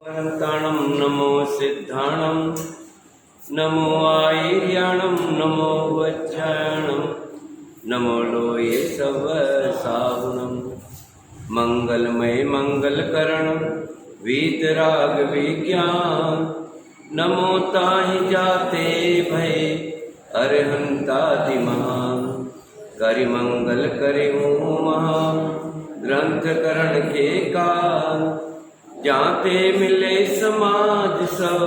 ताणं नमो सिद्धाणं नमो आयर्याणं नमो वज्रायणं नमो लोये सब साहुणं मंगलमय मंगलकरणं वीतराग विज्ञान नमो ताहि जाते भय अरहंतादि महान करि मंगल करि महा ग्रंथ करण के कान जाते मिले समाज सब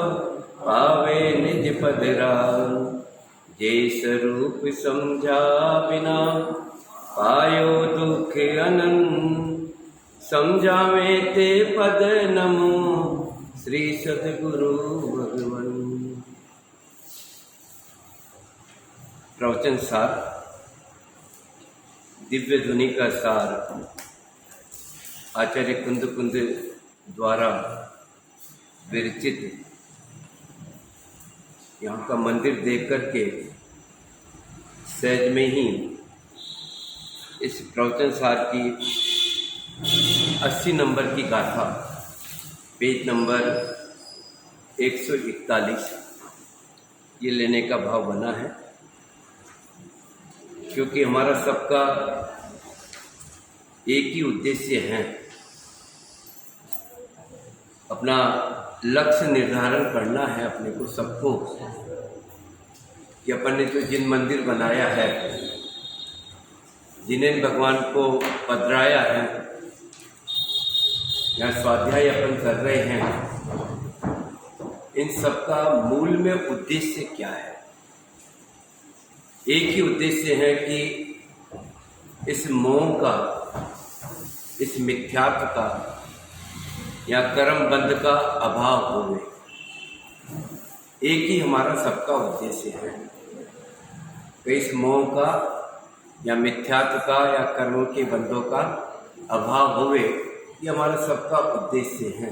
पावे निज पद राग जे स्वरूप समझा बिना पायो दुख अनंत समझावे ते पद नमो श्री सद्गुरु भगवान। प्रवचन सार, दिव्य ध्वनि का सार आचार्य कुंद कुंद द्वारा विरचित यहाँ का मंदिर देख करके सहज में ही इस प्रवचन सार की 80 नंबर की गाथा पेज नंबर 141 ये लेने का भाव बना है, क्योंकि हमारा सबका एक ही उद्देश्य है, अपना लक्ष्य निर्धारण करना है अपने को सबको कि अपन ने जो जिन मंदिर बनाया है, जिन्हें भगवान को पधराया है, यहाँ स्वाध्याय अपन कर रहे हैं, इन सबका मूल में उद्देश्य क्या है? एक ही उद्देश्य है कि इस मोह का, इस मिथ्यात्व का या कर्म बंध का अभाव होवे। एक ही हमारा सबका उद्देश्य है कि इस मोह का या मिथ्यात्व का या कर्मों के बंधों का अभाव होवे, ये हमारा सबका उद्देश्य है।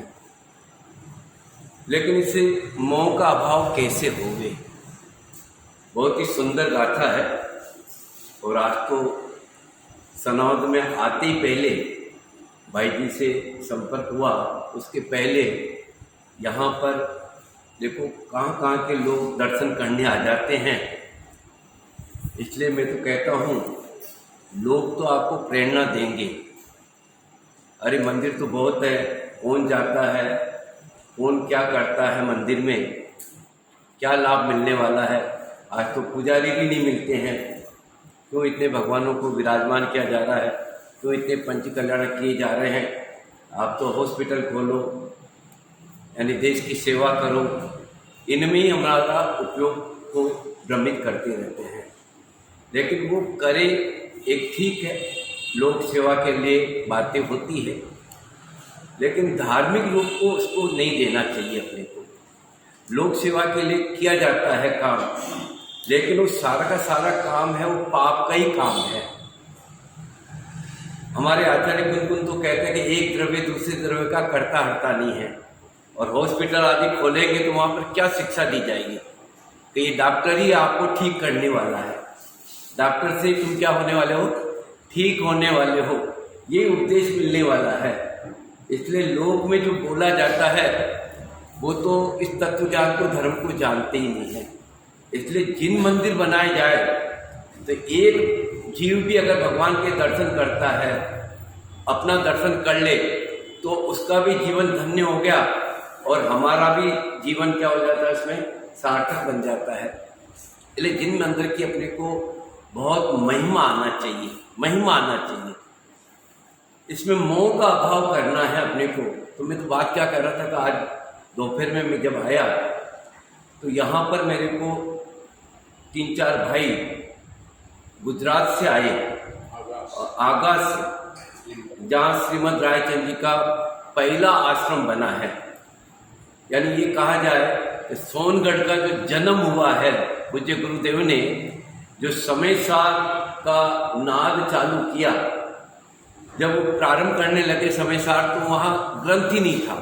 लेकिन इस मोह का अभाव कैसे होवे? बहुत ही सुंदर गाथा है। और आज तो सनौद में आते ही पहले भाई जी से संपर्क हुआ, उसके पहले यहाँ पर देखो कहाँ कहाँ के लोग दर्शन करने आ जाते हैं। इसलिए मैं तो कहता हूँ लोग तो आपको प्रेरणा देंगे, अरे मंदिर तो बहुत है, कौन जाता है, कौन क्या करता है मंदिर में, क्या लाभ मिलने वाला है। आज तो पुजारी भी नहीं मिलते हैं, क्यों इतने भगवानों को विराजमान किया जा रहा है, क्यों इतने पंच कल्याण किए जा रहे हैं। आप तो हॉस्पिटल खोलो, यानी देश की सेवा करो, इनमें ही हमारा उपयोग को भ्रमित करते रहते हैं। लेकिन वो करे एक ठीक है, लोक सेवा के लिए बातें होती है, लेकिन धार्मिक रूप को उसको नहीं देना चाहिए। अपने को लोक सेवा के लिए किया जाता है काम, लेकिन वो सारा का सारा काम है वो पाप का ही काम है। हमारे आचार्य कुंद तो कहते हैं कि एक द्रव्य दूसरे द्रव्य का करता हरता नहीं है। और हॉस्पिटल आदि खोलेंगे तो वहाँ पर क्या शिक्षा दी जाएगी कि ये डॉक्टर ही आपको ठीक करने वाला है, डॉक्टर से तुम क्या होने वाले हो, ठीक होने वाले हो, ये उपदेश मिलने वाला है। इसलिए लोक में जो बोला जाता है वो तो इस तत्वज्ञान को, धर्म को जानते ही नहीं है। इसलिए जिन मंदिर बनाए जाए तो एक जीव भी अगर भगवान के दर्शन करता है, अपना दर्शन कर ले, तो उसका भी जीवन धन्य हो गया और हमारा भी जीवन क्या हो जाता है, उसमें सार्थक बन जाता है। इसलिए जिन मंदिर की अपने को बहुत महिमा आना चाहिए, महिमा आना चाहिए, इसमें मोह का अभाव करना है अपने को। तो मैं तो बात क्या कर रहा था कि आज दोपहर में मैं जब आया तो यहाँ पर मेरे को 3-4 भाई गुजरात से आए, आगा से, जहाँ श्रीमद रायचंद जी का पहला आश्रम बना है। यानी ये कहा जाए कि सोनगढ़ का जो जन्म हुआ है पूज्य गुरुदेव ने, जो समय सार का नाद चालू किया, जब वो प्रारंभ करने लगे समय सार, तो वहाँ ग्रंथ ही नहीं था।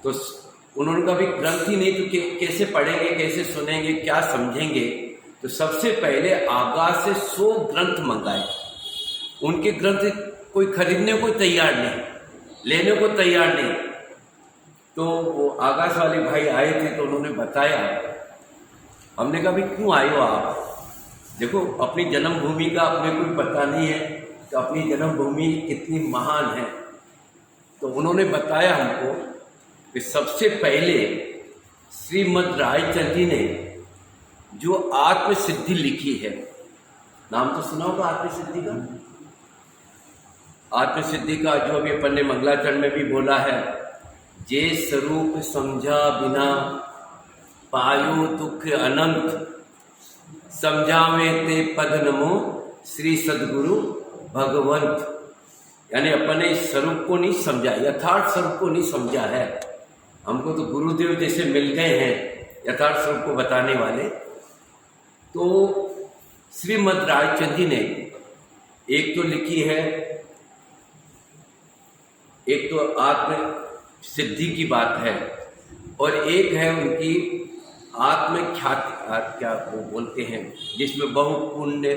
तो उन्होंने कहा भी ग्रंथ ही नहीं तो कैसे पढ़ेंगे, कैसे सुनेंगे, क्या समझेंगे। तो सबसे पहले आगाज से 100 ग्रंथ मंगाए। उनके ग्रंथ कोई खरीदने को तैयार नहीं, लेने को तैयार नहीं। तो वो आकाश वाले भाई आए थे तो उन्होंने बताया। हमने कहा भाई क्यों आए हो आप? देखो अपनी जन्मभूमि का अपने कोई पता नहीं है कि अपनी जन्मभूमि कितनी महान है। तो उन्होंने बताया हमको कि सबसे पहले श्रीमद् रायचंद जी ने जो आत्मसिद्धि लिखी है, नाम तो सुना होगा आत्मसिद्धि का। आत्मसिद्धि का जो अभी अपन ने मंगलाचरण में भी बोला है, जे स्वरूप समझा बिना पायो दुख अनंत, समझावे ते पद नमो श्री सदगुरु भगवंत। यानी अपन ने इस स्वरूप को नहीं समझा, यथार्थ स्वरूप को नहीं समझा है। हमको तो गुरुदेव जैसे मिल गए हैं यथार्थ स्वरूप को बताने वाले। तो श्रीमद् रायचंद जी ने एक तो लिखी है, एक तो आत्म सिद्धि की बात है और एक है उनकी आत्मख्याति, क्या वो बोलते हैं जिसमें बहुपुण्य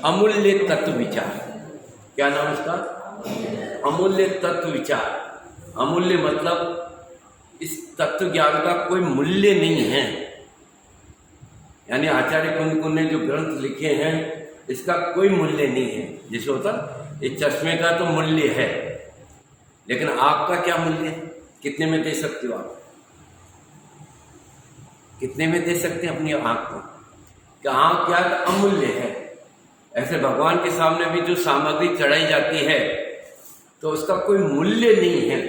अमूल्य तत्व विचार। क्या नाम इसका? अमूल्य तत्व विचार। अमूल्य मतलब इस तत्व ज्ञान का कोई मूल्य नहीं है। यानी आचार्य कुंद कुंद ने जो ग्रंथ लिखे हैं इसका कोई मूल्य नहीं है। जैसे होता इस चश्मे का तो मूल्य है, लेकिन आपका क्या मूल्य है? कितने में दे सकते हो आप? कितने में दे सकते हैं अपनी आंख को? कि आंख क्या अमूल्य है। ऐसे भगवान के सामने भी जो सामग्री चढ़ाई जाती है तो उसका कोई मूल्य नहीं है।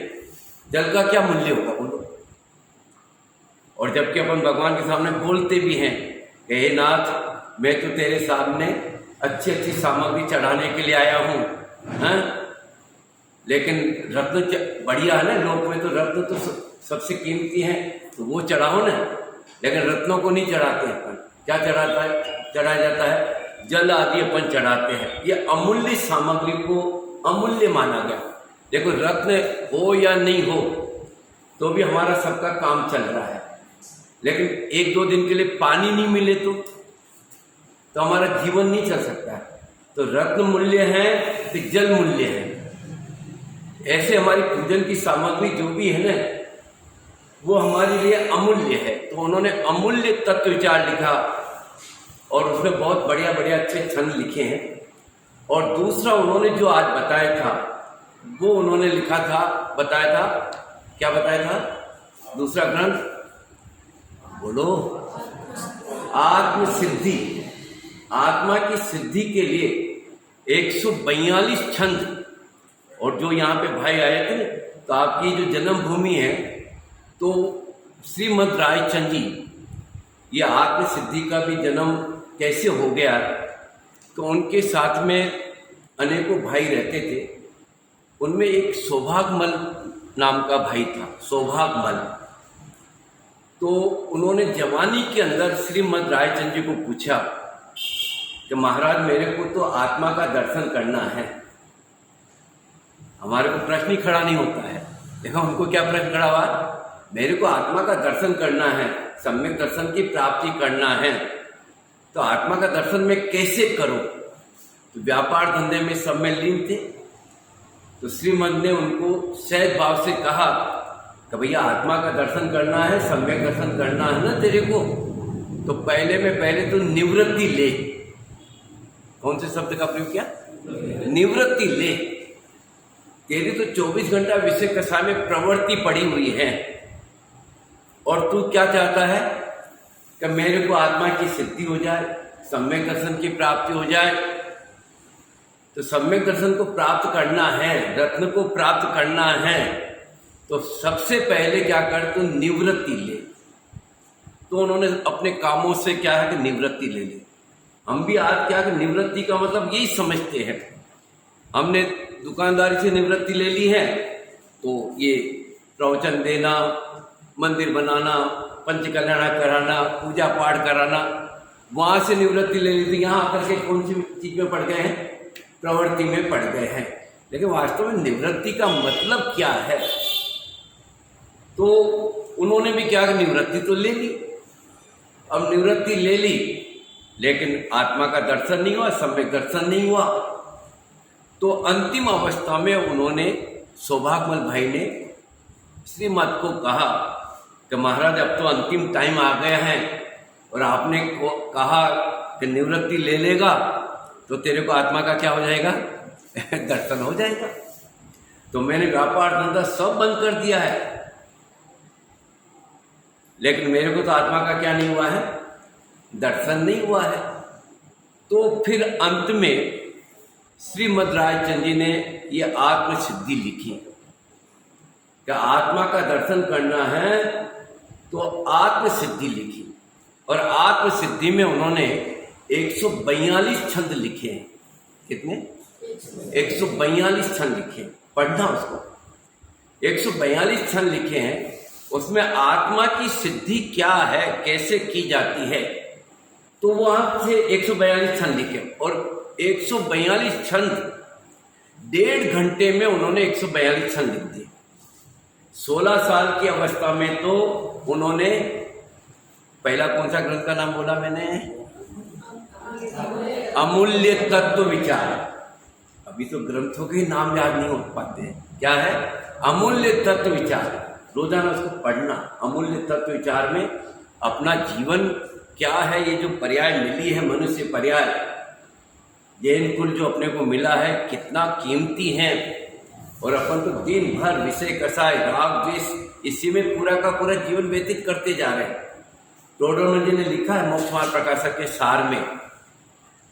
जल का क्या मूल्य होगा बोलो? और जबकि अपन भगवान के सामने बोलते भी हैं कि हे नाथ, मैं तो तेरे सामने अच्छी अच्छी सामग्री चढ़ाने के लिए आया हूँ, हैं? लेकिन रत्न बढ़िया है ना, लोक में तो रत्न तो सबसे कीमती है, तो वो चढ़ाओ ना। लेकिन रत्नों को नहीं चढ़ाते अपन। क्या चढ़ाया जाता है? जल आदि अपन चढ़ाते हैं। ये अमूल्य सामग्री को अमूल्य माना गया। देखो रत्न हो या नहीं हो तो भी हमारा सबका काम चल रहा है, लेकिन एक दो दिन के लिए पानी नहीं मिले तो हमारा जीवन नहीं चल सकता है। तो रत्न मूल्य है तो जल मूल्य है। ऐसे हमारी पूजन की सामग्री जो भी है ना, वो हमारे लिए अमूल्य है। तो उन्होंने अमूल्य तत्व विचार लिखा और उसमें बहुत बढ़िया बढ़िया अच्छे छंद लिखे हैं। और दूसरा उन्होंने जो आज बताया था वो उन्होंने लिखा था, बताया था, क्या बताया था? दूसरा ग्रंथ बोलो, आत्मसिद्धि। आत्मा की सिद्धि के लिए 142 छंद। और जो यहाँ पे भाई आए थे तो आपकी जो जन्मभूमि है तो श्रीमद् रायचंद जी, ये आत्मसिद्धि का भी जन्म कैसे हो गया, तो उनके साथ में अनेकों भाई रहते थे। उनमें एक सौभागमल नाम का भाई था, सौभागमल। तो उन्होंने जवानी के अंदर श्रीमद् रायचंद जी को पूछा कि महाराज मेरे को तो आत्मा का दर्शन करना है। हमारे को प्रश्न ही खड़ा नहीं होता है। देखो उनको क्या प्रश्न खड़ा हुआ? मेरे को आत्मा का दर्शन करना है, सम्यक दर्शन की प्राप्ति करना है, तो आत्मा का दर्शन मैं कैसे करूं? तो व्यापार धंधे में सब में लीन थे। तो श्रीमद ने उनको सहज भाव से कहा कि भैया आत्मा का दर्शन करना है, सम्यक दर्शन करना है ना तेरे को, तो पहले तो निवृत्ति ले। कौन से शब्द का प्रयोग किया? निवृत्ति ले। तेरी तो 24 घंटा विषय कषाय में प्रवृत्ति पड़ी हुई है और तू क्या चाहता है कि मेरे को आत्मा की सिद्धि हो जाए, सम्यक दर्शन की प्राप्ति हो जाए। तो सम्यक दर्शन को प्राप्त करना है, रत्न को प्राप्त करना है, तो सबसे पहले क्या कर, तू निवृत्ति ले। तो उन्होंने अपने कामों से क्या है कि निवृत्ति ले ली। हम भी आज क्या कि निवृत्ति का मतलब यही समझते हैं। हमने दुकानदारी से निवृत्ति ले ली है तो ये प्रवचन देना, मंदिर बनाना, पंचकल्याण कराना, पूजा पाठ कराना, वहां से निवृत्ति ले ली थी। यहाँ आकर के कौन सी चीज में पड़ गए हैं? प्रवृत्ति में पड़ गए हैं। लेकिन वास्तव में निवृत्ति का मतलब क्या है? तो उन्होंने भी क्या, निवृत्ति तो ले ली। अब निवृत्ति ले ली लेकिन आत्मा का दर्शन नहीं हुआ, सम्यक दर्शन नहीं हुआ। तो अंतिम अवस्था में उन्होंने सौभाग्यमल भाई ने श्रीमद को कहा कि महाराज अब तो अंतिम टाइम आ गया है और आपने कहा कि निवृत्ति ले लेगा तो तेरे को आत्मा का क्या हो जाएगा दर्शन हो जाएगा। तो मैंने व्यापार धंधा सब बंद कर दिया है, लेकिन मेरे को तो आत्मा का क्या नहीं हुआ है, दर्शन नहीं हुआ है। तो फिर अंत में श्रीमद रायचंद जी ने ये आत्म सिद्धि लिखी कि आत्मा का दर्शन करना है तो आत्म सिद्धि लिखी। और आत्म सिद्धि में उन्होंने 142 छंद लिखे हैं। कितने? 142 छंद लिखे, पढ़ना उसको। 142 छंद लिखे हैं, उसमें आत्मा की सिद्धि क्या है, कैसे की जाती है, तो वहां से 142 छंद लिखे। और 142 छंद 1.5 घंटे में उन्होंने 142 छंद लिख दिए। 16 साल की अवस्था में तो उन्होंने, पहला कौन सा ग्रंथ का नाम बोला मैंने? अमूल्य तत्व विचार। अभी तो ग्रंथों के नाम याद नहीं हो पाते हैं। क्या है? अमूल्य तत्व विचार। रोजाना उसको पढ़ना। अमूल्य तत्व विचार में अपना जीवन क्या है, ये जो पर्याय मिली है, मनुष्य पर्याय, जैन कुल जो अपने को मिला है, कितना कीमती है। और अपन तो दिन भर विषय कसाय, राग द्वेष, इसी में पूरा का पूरा जीवन व्यतीत करते जा रहे हैं। टोडरमल जी ने लिखा है मोक्ष मार्ग प्रकाशक के सार में,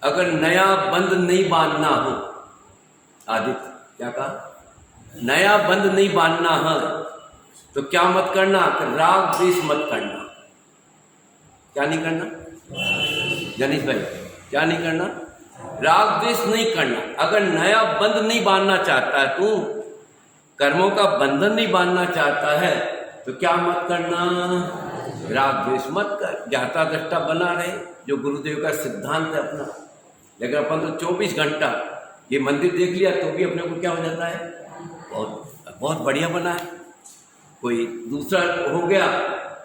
अगर नया बंध नहीं बांधना हो, आदित्य क्या कहा, नया बंध नहीं बांधना है तो क्या मत करना, राग द्वेष मत करना। क्या नहीं करना जनीश भाई? क्या नहीं करना? राग द्वेष नहीं करना। अगर नया बंध नहीं बांधना चाहता है, तू कर्मों का बंधन नहीं बांधना चाहता है, तो क्या मत करना, राग द्वेष मत कर। ज्ञाता दृष्टा बना रहे, जो गुरुदेव का सिद्धांत है अपना। लेकिन अपन तो 24 घंटा ये मंदिर देख लिया तो भी अपने को क्या हो जाता है, बहुत बहुत बढ़िया बना है। कोई दूसरा हो गया,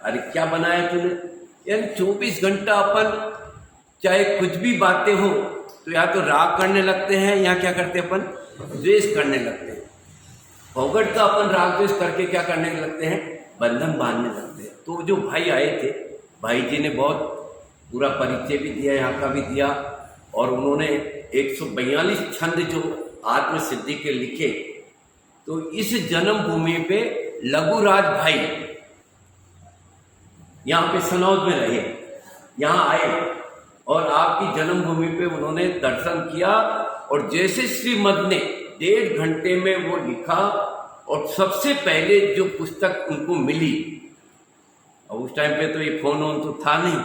अरे क्या बनाया तूने। यानी 24 घंटा अपन चाहे कुछ भी बातें हो तो या तो राग करने लगते हैं, या क्या करते हैं अपन, द्वेष करने लगते हैं। भौगट का अपन राग द्वेष करके क्या करने लगते हैं, बंधन बांधने लगते हैं। तो जो भाई आए थे, भाई जी ने बहुत पूरा परिचय भी दिया, यहाँ का भी दिया, और उन्होंने 142 छंद जो आत्म सिद्धि के लिखे। तो इस जन्म भूमि पे लघुराज भाई यहाँ पे सनौज में रहे, यहाँ आए और आपकी जन्मभूमि पे उन्होंने दर्शन किया। और जैसे श्रीमद ने 1.5 घंटे में वो लिखा, और सबसे पहले जो पुस्तक उनको मिली, और उस टाइम पे तो ये फोन वोन तो था नहीं,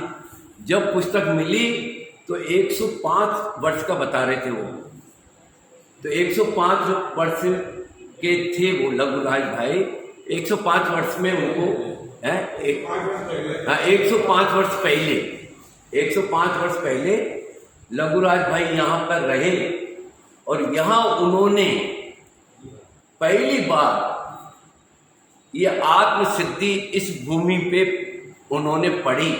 जब पुस्तक मिली तो 105 वर्ष का बता रहे थे वो। तो 105 वर्ष के थे वो लघुराज भाई। 105 वर्ष में उनको 105 वर्ष पहले, 105 वर्ष पहले लघुराज भाई यहाँ पर रहे। और यहाँ उन्होंने पहली बार ये आत्म सिद्धि इस भूमि पे उन्होंने पढ़ी।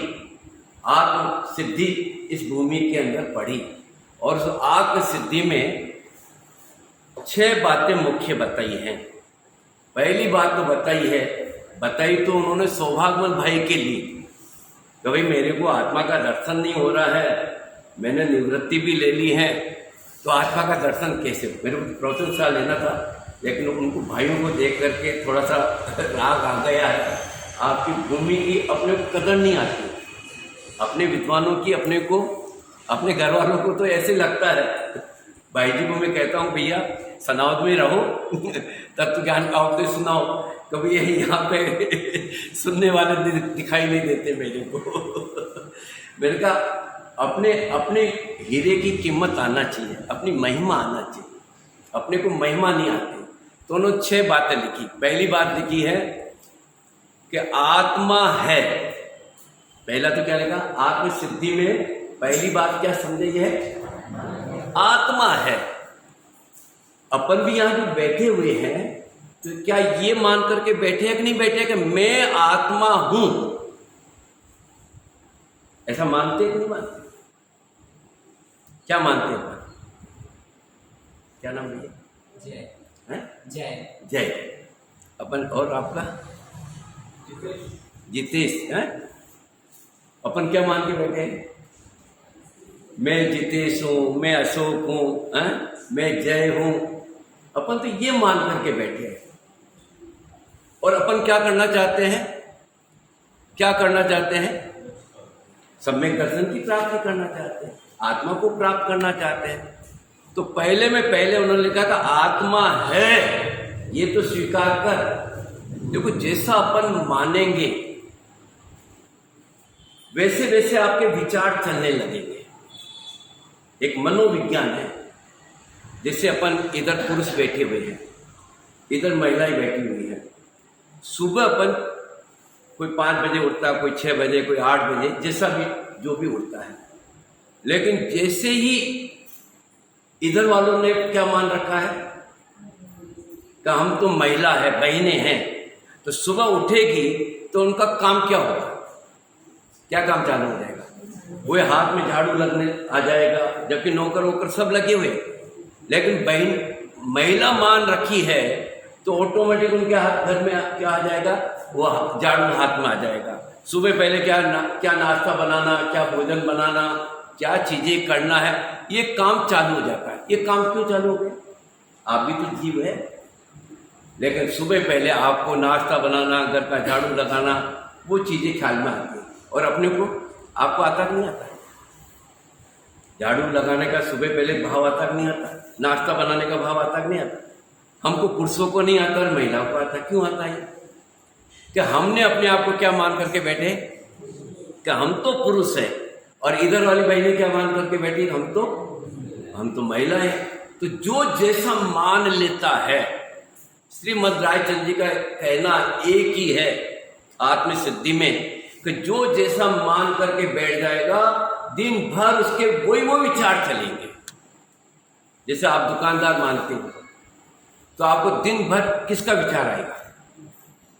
आत्म सिद्धि इस भूमि के अंदर पढ़ी। और उस आत्म सिद्धि में 6 बातें मुख्य बताई हैं। पहली बात तो बताई तो उन्होंने सौभाग्यमल भाई के लिए, कि भाई मेरे को आत्मा का दर्शन नहीं हो रहा है, मैंने निवृत्ति भी ले ली है, तो आत्मा का दर्शन कैसे? मेरे को प्रवचन सा लेना था, लेकिन उनको भाइयों को देख करके थोड़ा सा राग आ गया है। आपकी भूमि की अपने को कदर नहीं आती, अपने विद्वानों की अपने को, अपने घर वालों को तो ऐसे लगता है। भाई जी को मैं कहता हूँ, भैया सनावत में रहो, तत्व ज्ञान का उपदेश सुनाओ, कभी यही यहाँ पे सुनने वाले दिखाई नहीं देते मेरे को। मैंने कहा अपने अपने हीरे की कीमत आना चाहिए, अपनी महिमा आना चाहिए, अपने को महिमा नहीं आती। तो उन्होंने 6 बातें लिखी। पहली बात लिखी है कि आत्मा है। पहला तो क्या लिखा, आत्म सिद्धि में पहली बात क्या समझी है, आत्मा है। अपन भी यहाँ जो बैठे हुए हैं, तो क्या ये मान करके बैठे हैं कि नहीं बैठे हैं कि मैं आत्मा हूं? ऐसा मानते हैं कि नहीं मानते? क्या मानते हैं? क्या नाम भैया? जय। जय। अपन और आपका जितेश है। अपन क्या मान के बैठे हैं? मैं जितेश हूँ, मैं अशोक हूँ, मैं जय हूँ। अपन तो ये मान करके बैठे हैं। और अपन क्या करना चाहते हैं? क्या करना चाहते हैं? सम्यक दर्शन की प्राप्ति करना चाहते हैं, आत्मा को प्राप्त करना चाहते हैं। तो पहले उन्होंने लिखा था आत्मा है, ये तो स्वीकार कर। देखो, जैसा अपन मानेंगे वैसे वैसे आपके विचार चलने लगेंगे। एक मनोविज्ञान है। जैसे अपन इधर पुरुष बैठे हुए हैं, इधर महिलाएं बैठी हुई हैं। सुबह अपन कोई 5 बजे उठता है, कोई 6 बजे, कोई 8 बजे, जैसा भी जो भी उठता है। लेकिन जैसे ही इधर वालों ने क्या मान रखा है कि हम तो महिला है, बहनें हैं, तो सुबह उठेगी तो उनका काम क्या होगा? क्या काम चालू हो जाएगा? वो हाथ में झाड़ू लगने आ जाएगा, जबकि नौकर वोकर सब लगे हुए। लेकिन बहन महिला मान रखी है तो ऑटोमेटिक उनके हाथ घर में क्या आ जाएगा? वो झाड़ू हाथ में आ जाएगा। सुबह पहले क्या नाश्ता बनाना, क्या भोजन बनाना, क्या चीजें करना है, ये काम चालू हो जाता है। ये काम क्यों चालू हो गया? आप भी तो जीव है। लेकिन सुबह पहले आपको नाश्ता बनाना, घर का झाड़ू लगाना, वो चीजें ख्याल में आती है। और अपने को आपको आता नहीं आता? झाड़ू लगाने का सुबह पहले भाव आता नहीं आता? नाश्ता बनाने का भाव आता नहीं आता? हमको पुरुषों को नहीं आता और महिलाओं को आता। क्यों आता है? कि हमने अपने आप को क्या मान करके बैठे कि हम तो पुरुष है, और इधर वाली बहनें क्या मान करके बैठी? हम तो महिला है। तो जो जैसा मान लेता है, श्रीमद् रायचंद जी का कहना एक ही है आत्म सिद्धि में, कि जो जैसा मान करके बैठ जाएगा, दिन भर उसके वो विचार चलेंगे। जैसे आप दुकानदार मानते हो तो आपको दिन भर किसका विचार आएगा?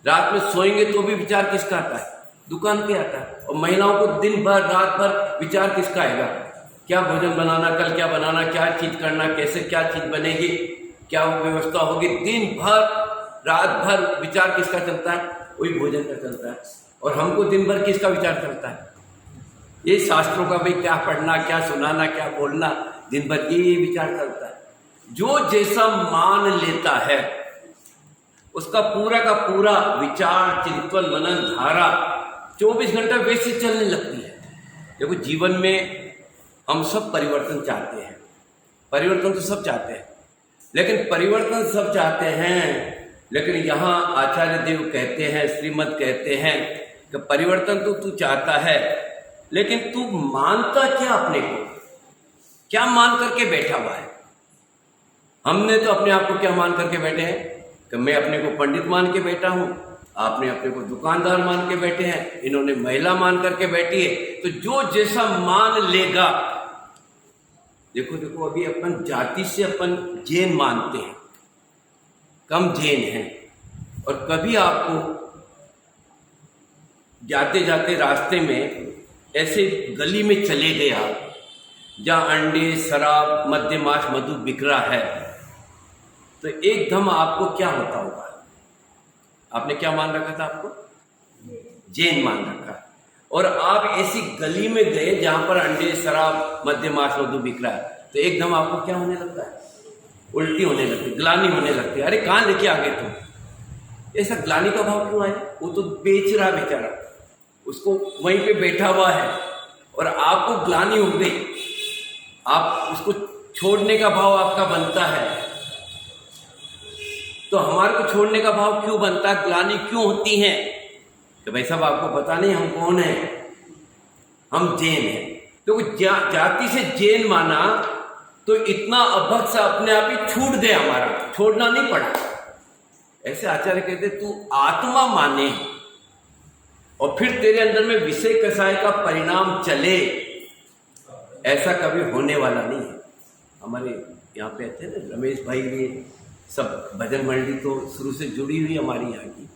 रात में सोएंगे तो भी विचार किसका आता है? दुकान पे आता है। और महिलाओं को दिन भर रात भर विचार किसका आएगा? क्या भोजन बनाना, कल क्या बनाना, क्या चीज करना, कैसे क्या चीज बनेगी, क्या व्यवस्था होगी। दिन भर रात भर विचार किसका चलता है? वही भोजन का चलता है। और हमको दिन भर किसका विचार चलता है? ये शास्त्रों का भाई क्या पढ़ना, क्या सुनाना, क्या बोलना, दिन भर ये विचार चलता है। जो जैसा मान लेता है उसका पूरा का पूरा विचार, चिंतन, मनन, धारा 24 घंटा वैसे चलने लगती है। देखो, जीवन में हम सब परिवर्तन चाहते हैं। परिवर्तन तो सब चाहते हैं, लेकिन परिवर्तन सब चाहते हैं, लेकिन यहाँ आचार्य देव कहते हैं, श्रीमद् कहते हैं कि परिवर्तन तो तू चाहता है, लेकिन तू मानता क्या अपने को? क्या मान करके बैठा हुआ है? हमने तो अपने आप को क्या मान करके बैठे हैं कि मैं अपने को पंडित मान के बैठा हूं, आपने अपने को दुकानदार मान के बैठे हैं, इन्होंने महिला मान करके बैठी है। तो जो जैसा मान लेगा। देखो, अभी अपन जाति से अपन जैन मानते हैं, कम जैन हैं। और कभी आपको जाते जाते रास्ते में ऐसे गली में चले गए आप, जहाँ अंडे, शराब, मद्य, मांस, मधु बिक रहा है, तो एकदम आपको क्या होता होगा? आपने क्या मान रखा था? आपको जैन मान रखा। और आप ऐसी गली में गए जहां पर अंडे, शराब, मद्य, मांस, मधु बिक रहा है, तो एकदम आपको क्या होने लगता है? उल्टी होने लगती, ग्लानि होने लगती है। अरे कहाँ लेके आ गए तुम? ऐसा ग्लानि का भाव क्यों आया? वो तो बेच रहा बेचारा, उसको वहीं पे बैठा हुआ है, और आपको ग्लानि हो गई। आप उसको छोड़ने का भाव आपका बनता है। तो हमारे को छोड़ने का भाव क्यों बनता है? ग्लानि क्यों होती है? तो भाई साहब, आपको पता नहीं हम कौन है? हम जैन हैं। तो जाति से जैन माना तो इतना अभक्त सा अपने आप ही छूट गया, हमारा छोड़ना नहीं पड़ा। ऐसे आचार्य कहते तू आत्मा माने और फिर तेरे अंदर में विषय कसाय का परिणाम चले, ऐसा कभी होने वाला नहीं है। हमारे यहाँ पे थे ना रमेश भाई, ये सब भजन मंडली तो शुरू से जुड़ी हुई हमारी यहाँ की।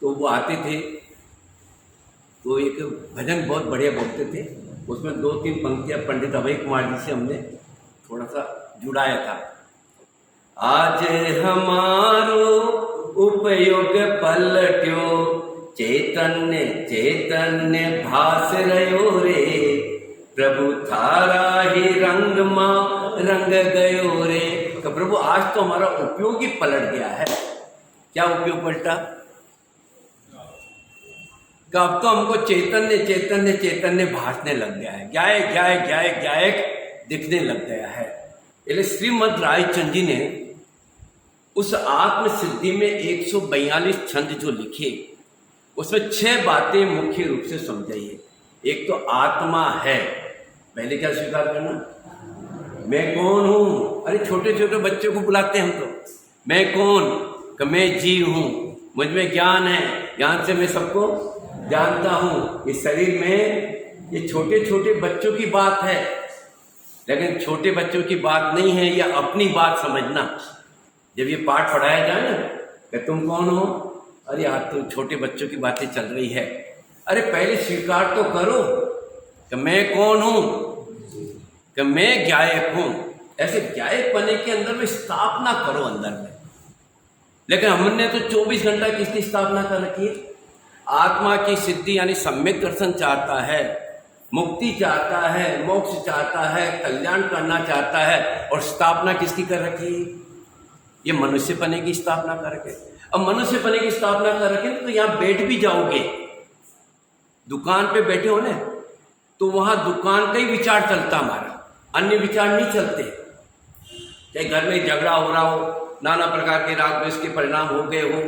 तो वो आते थे तो एक भजन बहुत बढ़िया बोलते थे। उसमें 2-3 पंक्तियाँ पंडित अभय कुमार जी से हमने थोड़ा सा जुड़ाया था। आज हमारो उपयोग पलट्यो, चैतन्य चैतन्य भास रहो रे, प्रभु थारा ही रंग मां रंग गयो रे। तो प्रभु आज तो हमारा उपयोग ही पलट गया है। क्या उपयोग पलटा? कि अब तो हमको चैतन्य चैतन्य चैतन्य भासने लग गया है, गायक गायक गायक गायक दिखने लग गया है। इसलिए श्रीमद् रायचंद जी ने उस आत्म सिद्धि में 142 छंद जो लिखे, उसमें 6 बातें मुख्य रूप से समझाइए। एक तो आत्मा है, पहले क्या स्वीकार करना, मैं कौन हूं। अरे छोटे छोटे बच्चों को बुलाते हैं हम तो, मैं कौन, कि मैं जीव हूं, मुझ में ज्ञान है, ज्ञान से मैं सबको जानता हूं। इस शरीर में ये छोटे छोटे बच्चों की बात है, लेकिन छोटे बच्चों की बात नहीं है, ये अपनी बात समझना। जब ये पाठ पढ़ाया जाए ना कि तुम कौन हो, अरे यार तो छोटे बच्चों की बातें चल रही है। अरे पहले स्वीकार तो करो कि मैं कौन हूं, कि मैं ज्ञायक हूं। ऐसे ज्ञायक बने के अंदर में स्थापना करो अंदर में। लेकिन हमने तो 24 घंटा किसकी स्थापना कर रखी है? आत्मा की सिद्धि यानी सम्यक दर्शन चाहता है, मुक्ति चाहता है, मोक्ष चाहता है, कल्याण करना चाहता है, और स्थापना किसकी कर रखी है? ये मनुष्य पने की स्थापना कर रखे। अब मनुष्य पने की स्थापना कर रखे तो यहाँ बैठ भी जाओगे, दुकान पे बैठे हो ना, तो वहां दुकान का ही विचार चलता, हमारा अन्य विचार नहीं चलते। चाहे घर में झगड़ा हो रहा हो, नाना प्रकार के राग द्वेष के परिणाम हो गए हो,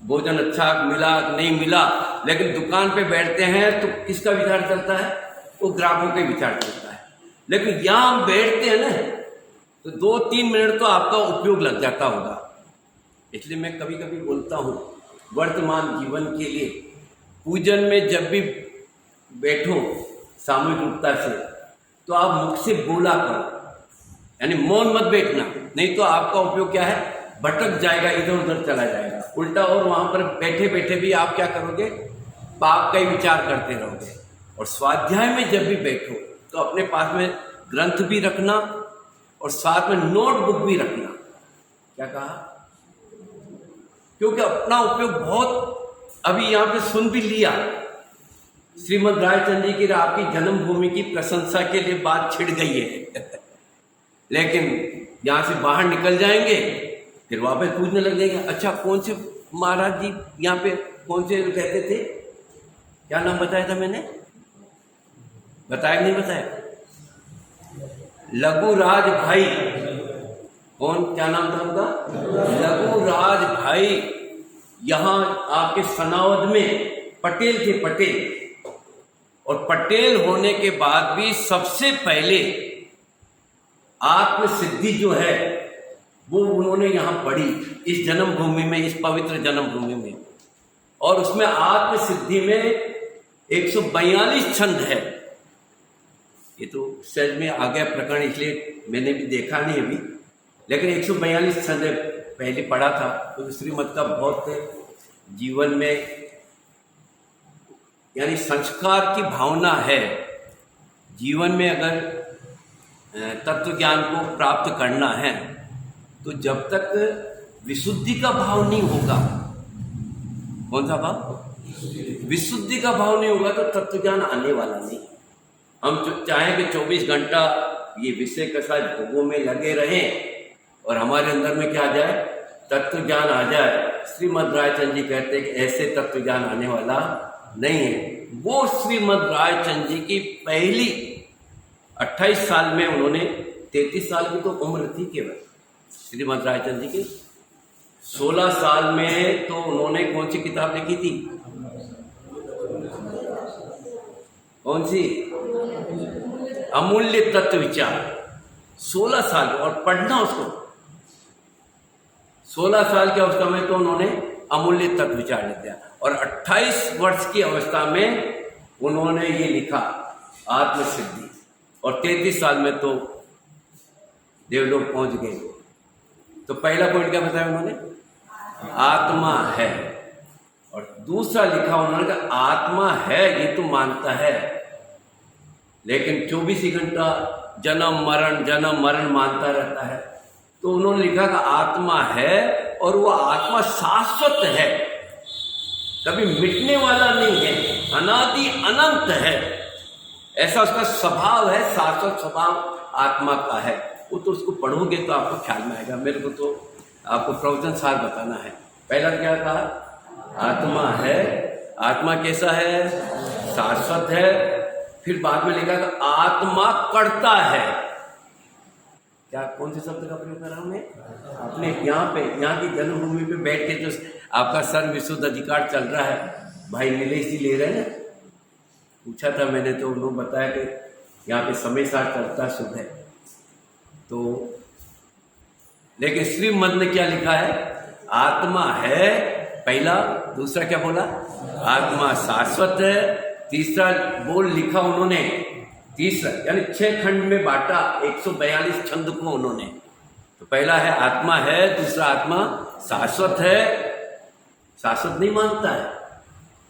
भोजन अच्छा मिला नहीं मिला, लेकिन दुकान पे बैठते हैं तो किसका विचार चलता है? वो ग्राहकों का विचार चलता है। लेकिन यहां बैठते हैं ना तो 2-3 मिनट तो आपका उपयोग लग जाता होगा। इसलिए मैं कभी कभी बोलता हूं, वर्तमान जीवन के लिए पूजन में जब भी बैठो सामूहिक रूपता से, तो आप मुख से बोला करो, यानी मौन मत बैठना, नहीं तो आपका उपयोग क्या है, भटक जाएगा, इधर उधर चला जाएगा उल्टा। और वहां पर बैठे बैठे भी आप क्या करोगे, पाप का ही विचार करते रहोगे। और स्वाध्याय में जब भी बैठो तो अपने पास में ग्रंथ भी रखना और साथ में नोटबुक भी रखना। क्या कहा? क्योंकि अपना उपयोग बहुत अभी यहाँ पे सुन भी लिया, श्रीमद् रायचंद जी की आपकी जन्मभूमि की प्रशंसा के लिए बात छिड़ गई है लेकिन यहाँ से बाहर निकल जाएंगे फिर वापस पूछने लग जाएंगे, अच्छा कौन से महाराज जी यहाँ पे कौन से कहते थे, क्या नाम बताया था मैंने, बताया नहीं बताया? लघुराज भाई, कौन, क्या नाम था उनका? लघुराज भाई। यहाँ आपके सनावद में पटेल थे, पटेल। और पटेल होने के बाद भी सबसे पहले आत्म सिद्धि जो है वो उन्होंने यहाँ पढ़ी, इस जन्मभूमि में, इस पवित्र जन्मभूमि में। और उसमें आत्म सिद्धि में 142 छंद है। ये तो सहज में आ गया प्रकरण, इसलिए मैंने भी देखा नहीं अभी, लेकिन 142 छंद पहले पढ़ा था। तो श्रीमद् का बहुत जीवन में यानी संस्कार की भावना है। जीवन में अगर तत्व ज्ञान को प्राप्त करना है तो जब तक विशुद्धि का भाव नहीं होगा, कौन सा भाव? विशुद्धि का भाव नहीं होगा तो तत्व ज्ञान आने वाला नहीं। हम चाहें कि 24 घंटा ये विषय के साथ भोगों में लगे रहें और हमारे अंदर में क्या आ जाए, तत्व ज्ञान आ जाए। श्रीमद् रायचंद जी कहते हैं कि ऐसे तत्व ज्ञान आने वाला नहीं है। वो श्रीमद् रायचंद जी की पहली 28 साल में उन्होंने, 33 साल की तो उम्र थी केवल श्रीमद् रायचंद जी की, 16 साल में तो उन्होंने कौन सी किताब लिखी थी? कौन सी? अमूल्य तत्व विचार। 16 साल, और पढ़ना उसको 16 साल की अवस्था में तो उन्होंने अमूल्य तत्व विचार लिख दिया। और 28 वर्ष की अवस्था में उन्होंने ये लिखा आत्मसिद्धि, और 33 साल में तो देवलोक पहुंच गए। तो पहला पॉइंट क्या बताया उन्होंने? आत्मा है। और दूसरा लिखा उन्होंने कि आत्मा है ये तो मानता है, लेकिन 24 ही घंटा जन्म मरण मानता रहता है। तो उन्होंने लिखा कि आत्मा है और वो आत्मा शाश्वत है, कभी मिटने वाला नहीं है, अनादि अनंत है, ऐसा उसका स्वभाव है, शाश्वत स्वभाव आत्मा का है। वो तो उसको पढ़ोगे तो आपको ख्याल में आएगा। मेरे को तो आपको प्रवचन सार बताना है। पहला क्या कहा? आत्मा है। आत्मा कैसा है? शाश्वत है। फिर बाद में लिखा कि आत्मा करता है। क्या, कौन से शब्द का प्रयोग कर रहा हूं मैं? अपने यहाँ की जन्मभूमि पे बैठ के जो आपका सर्व विशुद्ध अधिकार चल रहा है, भाई नीलेश जी ले रहे हैं ना, पूछा था मैंने तो उन्होंने बताया कि यहाँ पे समय सार चलता शुद्ध है। तो लेकिन श्रीमद् ने क्या लिखा है? आत्मा है पहला, दूसरा क्या बोला? आत्मा शाश्वत है। तीसरा बोल लिखा उन्होंने, तीसरा यानी 6 खंड में बांटा 142 छंद को उन्होंने। तो पहला है आत्मा है, दूसरा आत्मा शाश्वत है। शाश्वत नहीं मानता है।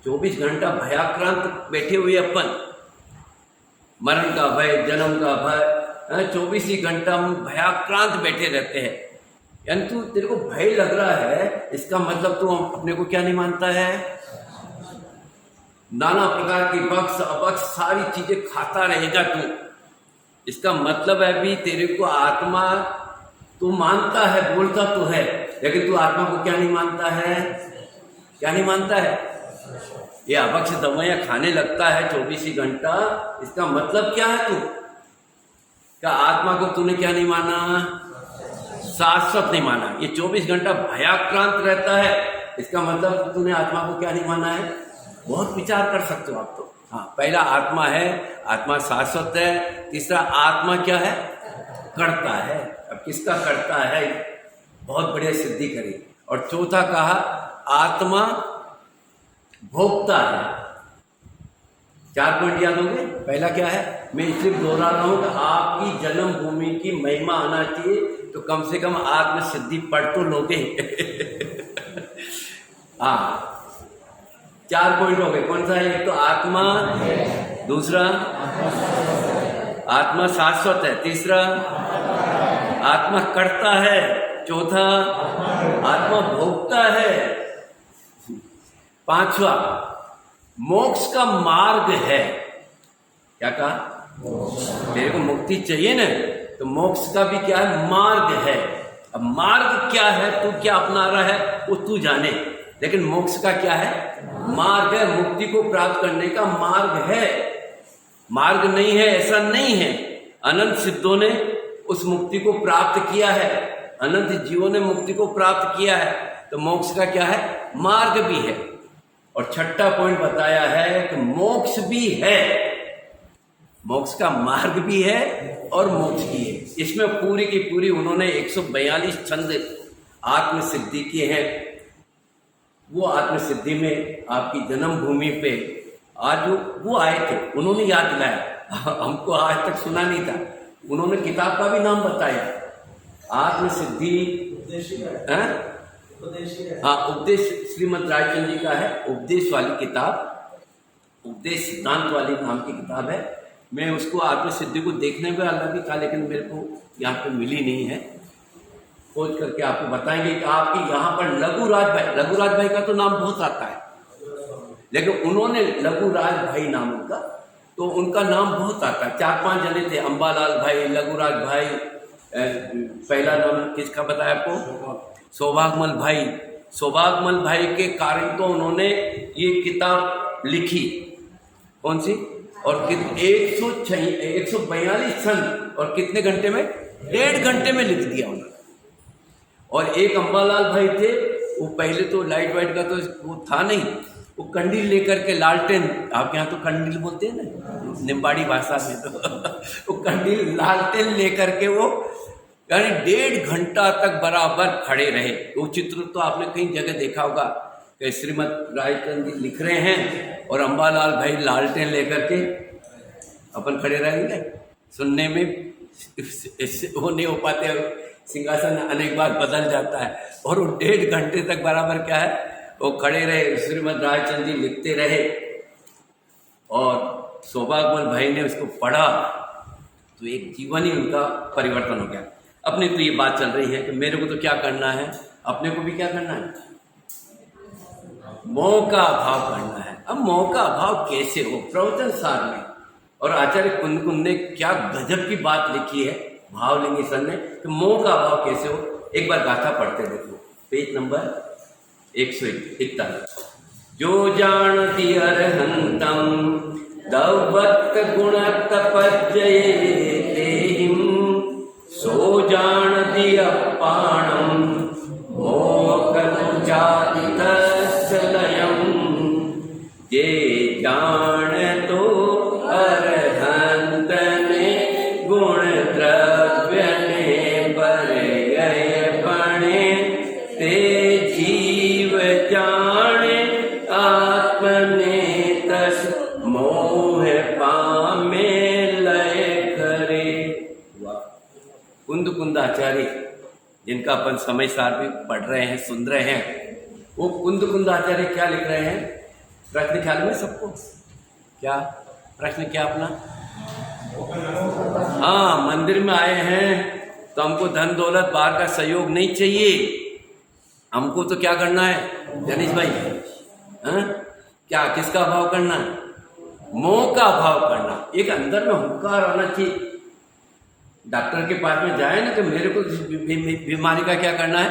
24 घंटा भयाक्रांत बैठे हुए अपन, मरण का भय, जन्म का भय, 24 ही घंटा हम भयाक्रांत बैठे रहते हैं। यानी तू, तेरे को भय लग रहा है, इसका मतलब तू अपने को क्या नहीं मानता है? नाना प्रकार की बक्स अबक्स सारी चीजें खाता रहेगा तू। इसका मतलब है भी तेरे को आत्मा तू मानता है, बोलता तो है, लेकिन तू आत्मा को क्या नहीं मानता है? क्या नहीं मानता है? ये अबक्स दवाइयां खाने लगता है 24 ही घंटा, इसका मतलब क्या है? तू क्या आत्मा को तूने क्या नहीं माना? शाश्वत नहीं माना। ये 24 घंटा भयाक्रांत रहता है, इसका मतलब तूने आत्मा को क्या नहीं माना है? बहुत विचार कर सकते हो आप तो। हाँ, पहला आत्मा है, आत्मा शाश्वत है। तीसरा आत्मा क्या है? करता है। अब किसका करता है? बहुत बढ़िया सिद्धि करी। और चौथा कहा आत्मा भोगता है। 4 पॉइंट याद होंगे। पहला क्या है? मैं सिर्फ दोहरा रहा हूं कि आपकी जन्मभूमि की महिमा आना चाहिए, तो कम से कम आत्म सिद्धि पढ़ तो लोगे। हाँ, 4 पॉइंट हो गए। कौन सा है? एक तो आत्मा, दूसरा आत्मा शाश्वत है, तीसरा आत्मा करता है, चौथा आत्मा भोगता है, पांचवा मोक्ष का मार्ग है। क्या कहा? तेरे को मुक्ति चाहिए ना, तो मोक्ष का भी क्या है? मार्ग है। अब मार्ग क्या है, तू क्या अपना रहा है वो तू जाने, लेकिन मोक्ष का क्या है? मार्ग है। मुक्ति को प्राप्त करने का मार्ग है। मार्ग नहीं है ऐसा नहीं है। अनंत सिद्धों ने उस मुक्ति को प्राप्त किया है, अनंत जीवों ने मुक्ति को प्राप्त किया है। तो मोक्ष का क्या है? मार्ग भी है। और छठा पॉइंट बताया है कि मोक्ष भी है, मोक्ष का मार्ग भी है और मोक्ष भी है। इसमें पूरी की पूरी उन्होंने 142 छंद आत्मसिद्धि किए हैं। वो आत्मसिद्धि में आपकी जन्मभूमि पे आज वो आए थे, उन्होंने याद दिलाया। हमको आज तक सुना नहीं था। उन्होंने किताब का भी नाम बताया, आत्मसिद्धि। हाँ, उपदेश श्रीमद् रायचंद जी का है, उपदेश वाली किताब, उपदेश सिद्धांत वाली नाम की किताब है। मैं उसको आत्मसिद्धि को देखने में वाला भी था, लेकिन मेरे को यहाँ पे मिली नहीं है। खोज करके आपको बताएंगे कि आपकी यहाँ पर लघुराज भाई का तो नाम बहुत आता है, लेकिन उन्होंने लघुराज भाई नाम उनका, तो उनका नाम बहुत आता है। 4-5 जने थे, अंबालाल भाई, लघुराज भाई, पहला नाम किसका बताया आपको? सौभागमल भाई। सौभागमल भाई के कारण तो उन्होंने ये किताब लिखी। कौन सी? और 142 सन, और कितने घंटे में? 1.5 घंटे में लिख दिया उन्होंने। और एक अंबालाल भाई थे, वो पहले तो लाइट वाइट का तो वो था नहीं, वो कंडील लेकर के, लालटेन, आपके यहाँ तो कंडील बोलते हैं ना निम्बाड़ी भाषा में, तो वो कंडील लालटेन लेकर के वो यानी 1.5 घंटा तक बराबर खड़े रहे। वो चित्र तो आपने कहीं जगह देखा होगा कि श्रीमद् रायचंद जी लिख रहे हैं और अंबालाल भाई लालटेन लेकर के अपन खड़े रहेंगे। सुनने में वो नहीं हो पाते, सिंहासन अनेक बार बदल जाता है। और वो 1.5 घंटे तक बराबर क्या है, वो खड़े रहे, श्रीमद् रायचंद जी लिखते रहे। और सौभागमल भाई ने उसको पढ़ा तो एक जीवन ही उनका परिवर्तन हो गया। अपने तो ये बात चल रही है कि मेरे को तो क्या करना है, अपने को भी क्या करना है, मोह का अभाव करना है। अब मोह का अभाव कैसे हो, प्रवचन सार में और आचार्य कुंद ने क्या गजब की बात लिखी है भावलिंगी सर ने कि मोह का अभाव कैसे हो। एक बार गाथा पढ़ते देखो, पेज नंबर 141। जो जानती अरहंतम दवत् गुण तपज्जये सो जानती अपाणम मोक्षजातितस्लयम्। ये जान तो अरहंत ने गुण द्रव्य ने पर गए पणे ते जीव जाने आत्मने तस मोह पामे लय करे। कुंद आचार्य जिनका अपन समय सार भी पढ़ रहे हैं, सुन रहे हैं, वो कुंद आचार्य क्या लिख रहे हैं? प्रश्न ख्याल में सबको क्या प्रश्न क्या अपना? हाँ, मंदिर में आए हैं तो हमको धन दौलत बाहर का सहयोग नहीं चाहिए, हमको तो क्या करना है गणेश भाई? हाँ, क्या किसका भाव करना है? मोह का भाव करना। एक अंदर में हुंकार आना चाहिए। डॉक्टर के पास में जाए ना तो मेरे को इस बीमारी का क्या करना है,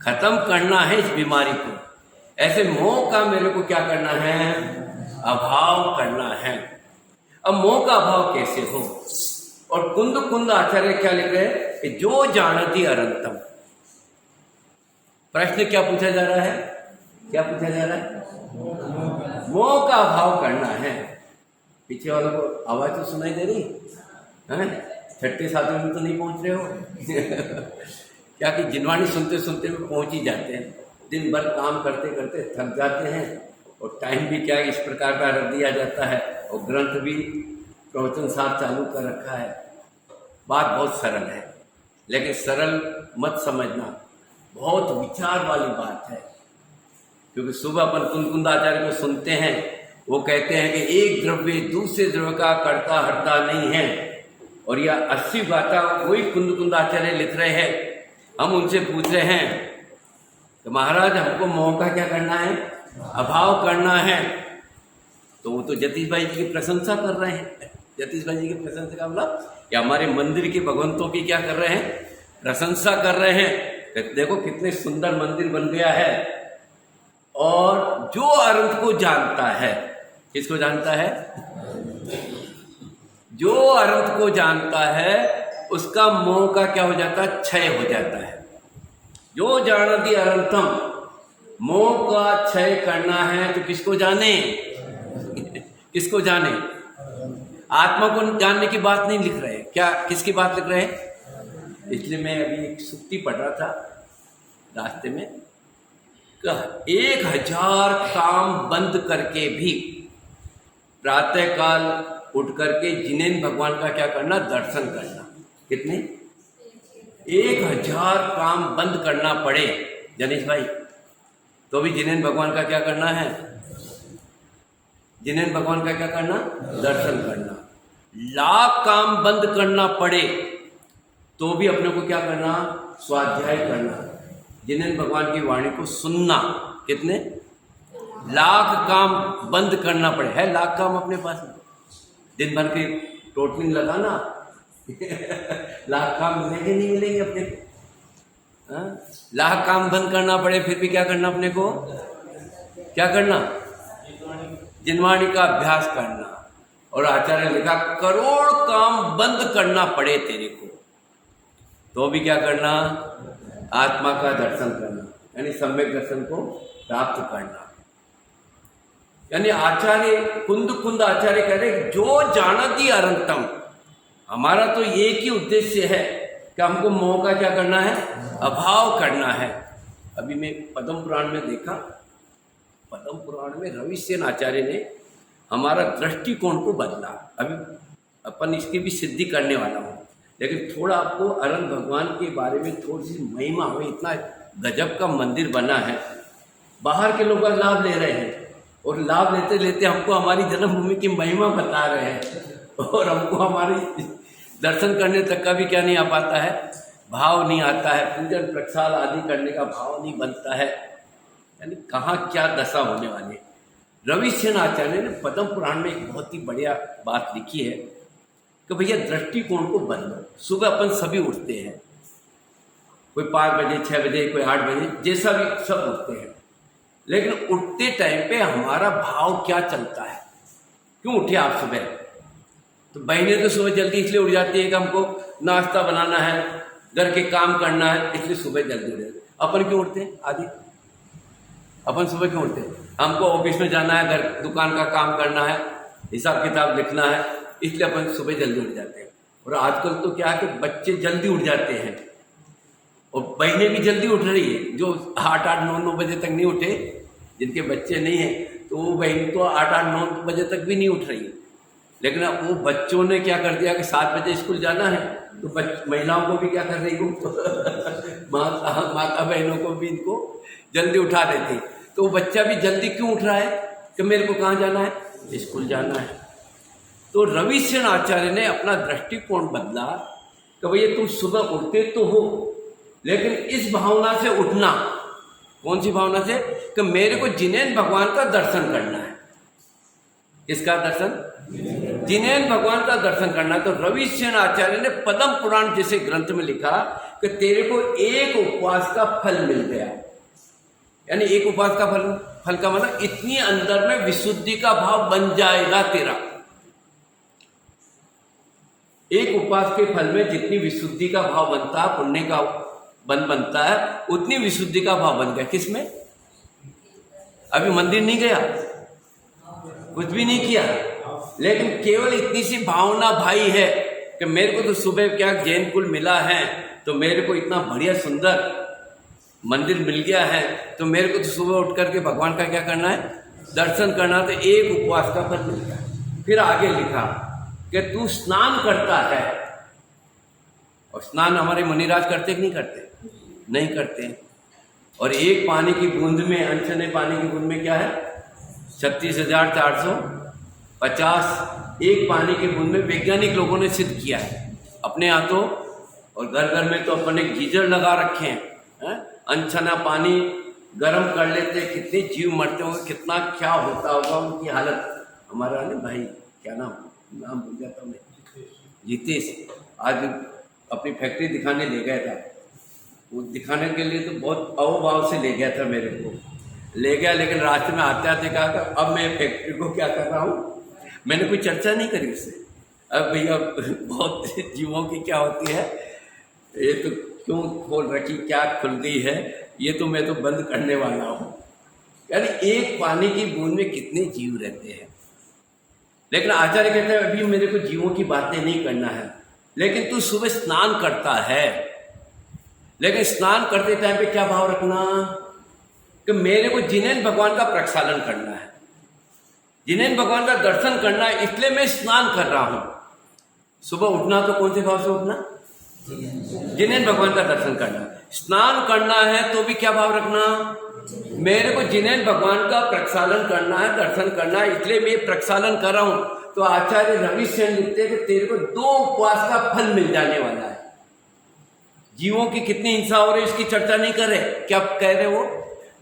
खत्म करना है इस बीमारी को। ऐसे मोह का मेरे को क्या करना है, अभाव करना है। अब मोह का अभाव कैसे हो? और कुंद आचार्य क्या लिख रहे हैं कि जो जानती अनंतम। प्रश्न क्या पूछा जा रहा है? क्या पूछा जा रहा है? मोह का अभाव करना है। पीछे वालों को आवाज तो सुनाई दे रही है? छठे सातवें में तो नहीं पहुंच रहे हो? क्या कि जिनवाणी सुनते सुनते में पहुंच ही जाते हैं। दिन भर काम करते करते थक जाते हैं और टाइम भी क्या इस प्रकार का रख दिया जाता है और ग्रंथ भी प्रवचन सार चालू कर रखा है। बात बहुत सरल है, लेकिन सरल मत समझना, बहुत विचार वाली बात है। क्योंकि सुबह अपन कुंद आचार्य को सुनते हैं, वो कहते हैं कि एक द्रव्य दूसरे द्रव्य का कर्ता हरता नहीं है। और यह 80 गाथा वही कुंद आचार्य लिख रहे हैं। हम उनसे पूछ रहे हैं तो महाराज हमको मोह का क्या करना है, अभाव करना है। तो वो तो जतीश भाई जी की प्रशंसा कर रहे हैं। जतीश भाई जी की प्रशंसा का मतलब कि हमारे मंदिर के भगवंतों की क्या कर रहे हैं, प्रशंसा कर रहे हैं। देखो कितने सुंदर मंदिर बन गया है। और जो अनंत को जानता है, किसको जानता है? जो अनंत को जानता है उसका मोह का क्या हो जाता है, क्षय हो जाता है। जो जानती अनंतम, मोह का क्षय करना है तो किसको जाने? किसको जाने? आत्मा को जानने की बात नहीं लिख रहे। क्या किसकी बात लिख रहे हैं? इसलिए मैं अभी एक सुक्ति पढ़ रहा था रास्ते में, 1000 काम बंद करके भी प्रातः काल उठ करके जिनेन भगवान का क्या करना, दर्शन करना। कितने? 1000 काम बंद करना पड़े जनीश भाई तो भी जिनेन भगवान का क्या करना है, जिनेन भगवान का क्या करना, दर्शन करना। लाख काम बंद करना पड़े तो भी अपने को क्या करना, स्वाध्याय करना, जिनेन भगवान की वाणी को सुनना। कितने? लाख काम बंद करना पड़े। है लाख काम अपने पास में? दिन भर की टोटलिंग लगाना लाख काम मिलेंगे नहीं मिलेंगे अपने को? लाख काम बंद करना पड़े फिर भी क्या करना अपने को, क्या करना, जिनवाणी का अभ्यास करना। और आचार्य ने लिखा करोड़ काम बंद करना पड़े तेरे को तो भी क्या करना, आत्मा का दर्शन करना, यानी सम्यक दर्शन को प्राप्त करना। यानी आचार्य कुंद आचार्य कह रहे जो जानती अनंतम। हमारा तो एक ही उद्देश्य है कि हमको मोह का क्या करना है, अभाव करना है। अभी मैं पद्म पुराण में देखा, पद्म पुराण में रविसेन आचार्य ने हमारा दृष्टिकोण को बदला। अभी अपन इसकी भी सिद्धि करने वाला हूँ, लेकिन थोड़ा आपको अनंत भगवान के बारे में थोड़ी सी महिमा हो। इतना गजब का मंदिर बना है, बाहर के लोग लाभ ले रहे हैं और लाभ लेते लेते हमको हमारी जन्मभूमि की महिमा बता रहे हैं और हमको हमारी दर्शन करने तक का भी क्या नहीं आ पाता है, भाव नहीं आता है, पूजन प्रक्षाल आदि करने का भाव नहीं बनता है, यानी कहाँ क्या दशा होने वाली है। रविसेन आचार्य ने पद्म पुराण में एक बहुत ही बढ़िया बात लिखी है कि भैया दृष्टिकोण को बदलो। सुबह अपन सभी उठते हैं, कोई 5 बजे 6 बजे कोई 8 बजे, जैसा भी सब उठते हैं, लेकिन उठते टाइम पे हमारा भाव क्या चलता है। क्यों उठे आप सुबह? तो बहनें तो सुबह जल्दी इसलिए उठ जाती है कि हमको नाश्ता बनाना है, घर के काम करना है, इसलिए सुबह जल्दी उठ जाते हैं। अपन क्यों उठते हैं? आदि अपन सुबह क्यों उठते हैं? हमको ऑफिस में जाना है, घर दुकान का काम करना है, हिसाब किताब लिखना है, इसलिए अपन सुबह जल्दी उठ जाते हैं। और आजकल तो क्या है कि बच्चे जल्दी उठ जाते हैं और बहनें भी जल्दी उठ रही है। जो 8-8 9-9 बजे तक नहीं उठे, जिनके बच्चे नहीं हैं, तो वो बहन तो 8-8 9 बजे तक भी नहीं उठ रही है। लेकिन अब वो बच्चों ने क्या कर दिया कि 7 बजे स्कूल जाना है, तो महिलाओं को भी क्या कर रही हो माता बहनों को भी इनको जल्दी उठा देती। तो वो बच्चा भी जल्दी क्यों उठ रहा है कि मेरे को कहाँ जाना है? स्कूल जाना है। तो रविसेन आचार्य ने अपना दृष्टिकोण बदला कि भैया तुम सुबह उठते तो हो, लेकिन इस भावना से उठना। कौन सी भावना से? कि मेरे को जिनेन भगवान का दर्शन करना है। किसका दर्शन? जिनेन भगवान का दर्शन करना। तो रविसेन आचार्य ने पद्म पुराण जैसे ग्रंथ में लिखा कि तेरे को एक उपवास का फल मिल गया। यानी एक उपवास का फल का मतलब इतनी अंदर में विशुद्धि का भाव बन जाएगा तेरा। एक उपवास के फल में जितनी विशुद्धि का भाव बनता है, पुण्य का बनता है, उतनी विशुद्धि का भाव बन गया। किसमें? अभी मंदिर नहीं गया, कुछ भी नहीं किया, लेकिन केवल इतनी सी भावना भाई है कि मेरे को तो सुबह क्या जैन कुल मिला है, तो मेरे को इतना बढ़िया सुंदर मंदिर मिल गया है, तो मेरे को तो सुबह उठ करके भगवान का क्या करना है? दर्शन करना। तो एक उपवास का फल मिल गया। फिर आगे लिखा कि तू स्नान करता है, और स्नान हमारे मुनिराज करते कि नहीं करते? नहीं करते। और एक पानी की बूंद में, अनछने पानी की बूंद में क्या है? 36,450 एक पानी की बूंद में वैज्ञानिक लोगों ने सिद्ध किया है अपने हाथों। और घर घर में तो अपने गीजर लगा रखे हैं, अनछना पानी गर्म कर लेते, कितने जीव मरते होंगे, कितना क्या होता होगा उनकी हालत। हमारा ना भाई, क्या नाम भूल जाता मैं, जितेश, आज अपनी फैक्ट्री दिखाने ले गया था। वो दिखाने के लिए तो बहुत अवभाव से ले गया था, मेरे को ले गया, लेकिन रास्ते में आते आते कहा कि अब मैं फैक्ट्री को क्या कर रहा हूँ। मैंने कोई चर्चा नहीं करी उससे। अब भैया बहुत जीवों की क्या होती है, ये तो क्यों खोल रखी, क्या खुल गई है, ये तो मैं तो बंद करने वाला हूँ। यानी एक पानी की बूंद में कितने जीव रहते हैं। लेकिन आचार्य कहते हैं अभी मेरे को जीवों की बातें नहीं करना है, लेकिन तू सुबह स्नान करता है, लेकिन स्नान करते टाइम पे क्या भाव रखना कि मेरे को जिनेन भगवान का प्रक्षालन करना है, जिनेन भगवान का दर्शन करना है, इसलिए मैं स्नान कर रहा हूं। सुबह उठना तो कौन से भाव से उठना? जिनेन भगवान का दर्शन करना। स्नान करना है तो भी क्या भाव रखना? मेरे को जिनेन भगवान का प्रक्षालन करना है, दर्शन करना है, इसलिए मैं प्रक्षालन कर रहा हूं। तो आचार्य रविसेन लिखते हैं कि तेरे को 2 उपवास का फल मिल जाने वाला है। जीवों की कितनी हिंसा हो रही है इसकी चर्चा नहीं कर रहे, क्या कह रहे वो?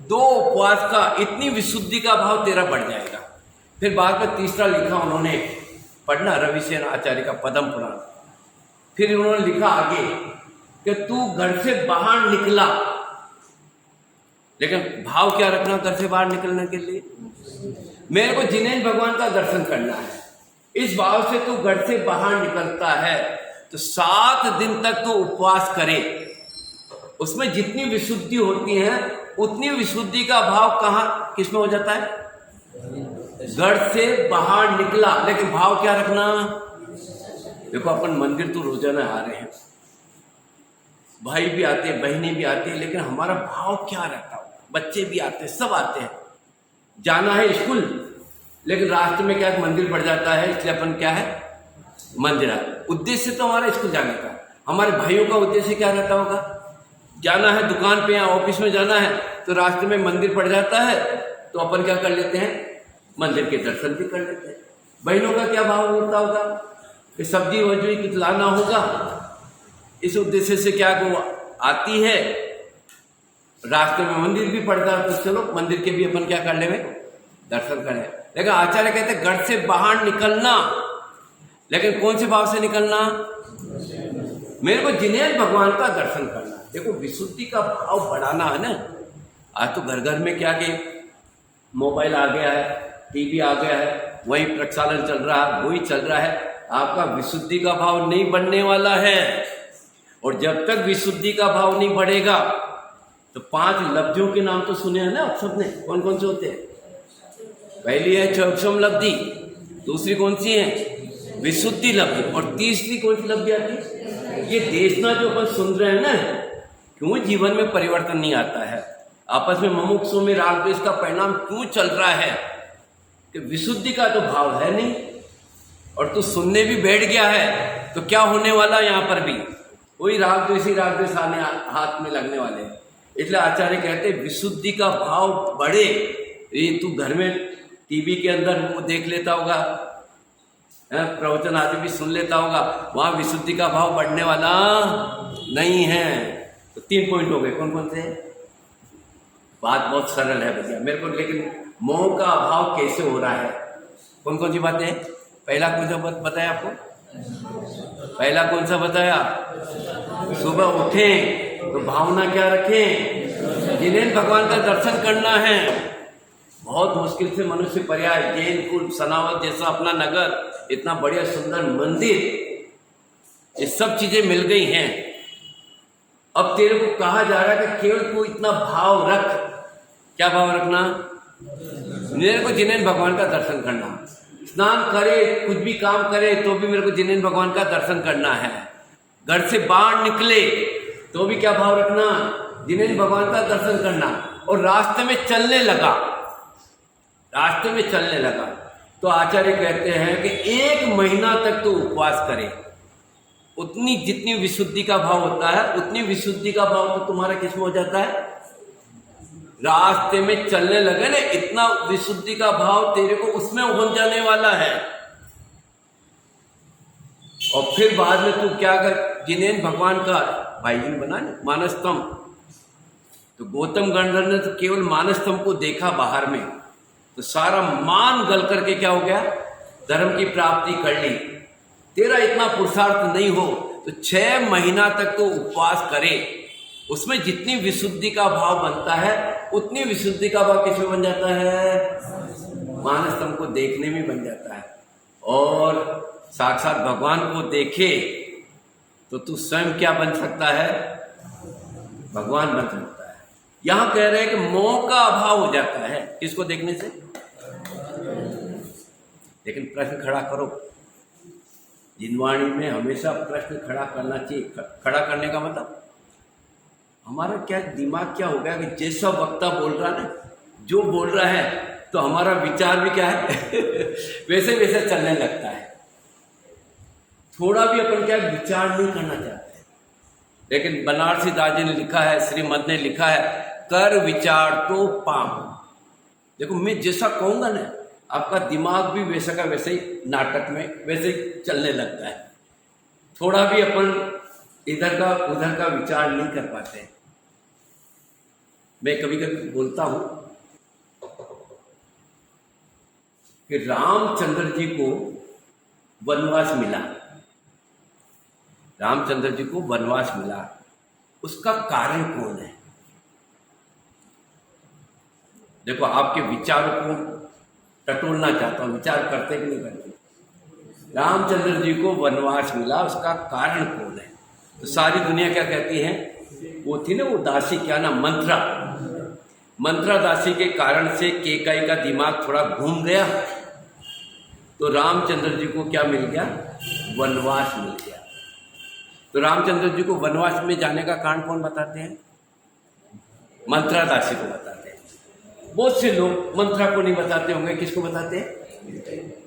2 उपवास का इतनी विशुद्धि का भाव तेरा बढ़ जाएगा। फिर बाद में तीसरा लिखा उन्होंने, पढ़ना रविसेन आचार्य का पद्म पुराण। फिर उन्होंने लिखा आगे कि तू घर से बाहर निकला, लेकिन भाव क्या रखना घर से बाहर निकलने के लिए? मेरे को जिनेन भगवान का दर्शन करना है। इस भाव से तू घर से बाहर निकलता है तो 7 दिन तक तो उपवास करे। उसमें जितनी विशुद्धि होती है उतनी विशुद्धि का भाव कहाँ किसमें हो जाता है? घर से बाहर निकला। लेकिन भाव क्या रखना? देखो अपन मंदिर तो रोजाना आ रहे हैं, भाई भी आते हैं, बहनें भी आती है, लेकिन हमारा भाव क्या रहता है? बच्चे भी आते हैं, सब आते हैं, जाना है स्कूल, लेकिन रास्ते में क्या मंदिर पड़ जाता है, इसलिए अपन क्या है मंदिर आते। उद्देश्य तो हमारा स्कूल जाने का। हमारे भाइयों का उद्देश्य क्या रहता होगा? जाना है दुकान पे या ऑफिस में जाना है, तो रास्ते में मंदिर पड़ जाता है तो अपन क्या कर लेते हैं? मंदिर के दर्शन भी कर लेते हैं। बहनों का क्या भाव होता होगा कि सब्जी वजू कुछ लाना होगा, इस उद्देश्य से क्या वो आती है, रास्ते में मंदिर भी पड़ता है, तो चलो मंदिर के भी अपन क्या कर ले, दर्शन करें। लेकिन आचार्य कहते हैं घर से बाहर निकलना, लेकिन कौन से भाव से निकलना, मेरे को जिनेन्द्र भगवान का दर्शन करना। देखो विशुद्धि का भाव बढ़ाना है ना। आज तो घर घर में क्या कि मोबाइल आ गया है, टीवी आ गया है, वही प्रक्षालन चल रहा है, वही चल रहा है, आपका विशुद्धि का भाव नहीं बढ़ने वाला है। और जब तक विशुद्धि का भाव नहीं बढ़ेगा तो 5 लब्धियों के नाम तो सुने हैं ना आप सबने, कौन कौन से होते हैं? पहली है चौक्षम लब्धि, दूसरी कौन सी है, विशुद्धि लब्धि, और तीसरी कौन सी लब्धि आती है? ये देखना जो अपन सुन रहे हैं ना, क्यों जीवन में परिवर्तन नहीं आता है, आपस में मुमुक्षुओं में राग द्वेष का परिणाम क्यों चल रहा है? कि विशुद्धि का तो भाव है नहीं, और तू सुनने भी बैठ गया है तो क्या होने वाला यहाँ पर भी वही राग द्वेष आने हाथ में लगने वाले हैं। इसलिए आचार्य कहते हैं विशुद्धि का भाव बढ़े। ये तू घर में टीवी के अंदर वो देख लेता होगा, प्रवचन आदि भी सुन लेता होगा, वहां विशुद्धि का भाव बढ़ने वाला नहीं है। तो 3 पॉइंट हो गए, कौन कौन से? बात बहुत सरल है भैया मेरे को, लेकिन मोह का अभाव कैसे हो रहा है, कौन कौन सी बातें? पहला कौन सा बताया आपको? पहला कौन सा बताया? सुबह उठें तो भावना क्या रखें, जिन्हें भगवान का दर्शन करना है। बहुत मुश्किल से मनुष्य पर्याय, जैन कुल, सनावत जैसा अपना नगर, इतना बढ़िया सुंदर मंदिर, ये सब चीजें मिल गई हैं। अब तेरे को कहा जा रहा है कि केवल तू इतना भाव रख। क्या भाव रखना? मेरे को जिनेन्द्र भगवान का दर्शन करना। स्नान करे, कुछ भी काम करे तो भी मेरे को जिनेन्द्र भगवान का दर्शन करना है। घर से बाहर निकले तो भी क्या भाव रखना, जिनेन्द्र भगवान का दर्शन करना। और रास्ते में चलने लगा, रास्ते में चलने लगा तो आचार्य कहते हैं कि 1 महीना तक तो उपवास करे। उतनी जितनी विशुद्धि का भाव होता है उतनी विशुद्धि का भाव तो तुम्हारा किसमें हो जाता है, रास्ते में चलने लगे ना, इतना विशुद्धि का भाव तेरे को उसमें उभर जाने वाला है। और फिर बाद में तू क्या कर, जिनेन्द्र भगवान का भाई जी बना मानस्तंभ। तो गौतम गंधर्व ने तो केवल मानस्तंभ को देखा बाहर में, तो सारा मान गल करके क्या हो गया, धर्म की प्राप्ति कर ली। तेरा इतना पुरुषार्थ नहीं हो तो 6 महीना तक तो उपवास करे। उसमें जितनी विशुद्धि का भाव बनता है उतनी विशुद्धि का भाव किसमें बन जाता है, मानस्तंभ को देखने में बन जाता है। और साक्षात भगवान को देखे तो तू स्वयं क्या बन सकता है, भगवान बन सकता है। यहां कह रहे हैं कि मोह का अभाव हो जाता है किसको देखने से। लेकिन प्रश्न खड़ा करो, जिनवाणी में हमेशा प्रश्न खड़ा करना चाहिए। खड़ा करने का मतलब हमारा क्या दिमाग क्या हो गया कि जैसा वक्ता बोल रहा है ना, जो बोल रहा है तो हमारा विचार भी क्या है वैसे वैसे चलने लगता है। थोड़ा भी अपन क्या विचार नहीं करना चाहते। लेकिन बनारसी दास जी ने लिखा है, श्रीमद ने लिखा है, कर विचार तो पाप। देखो मैं जैसा कहूंगा ना, आपका दिमाग भी वैसा का वैसे ही नाटक में वैसे ही चलने लगता है। थोड़ा भी अपन इधर का उधर का विचार नहीं कर पाते। मैं कभी कभी बोलता हूं कि रामचंद्र जी को वनवास मिला, रामचंद्र जी को वनवास मिला, उसका कारण कौन है? देखो आपके विचारों को टटोलना चाहता हूं, विचार करते कि नहीं करते। रामचंद्र जी को वनवास मिला, उसका कारण कौन है? तो सारी दुनिया क्या कहती है, वो थी ना वो दासी, क्या नाम, मंत्रा दासी के कारण से केकई का दिमाग थोड़ा घूम गया, तो रामचंद्र जी को क्या मिल गया, वनवास मिल गया। तो रामचंद्र जी को वनवास में जाने का कारण कौन बताते हैं? मंत्रा दासी को बताते हैं। बहुत से लोग मंत्रा को नहीं बताते होंगे, किसको बताते हैं?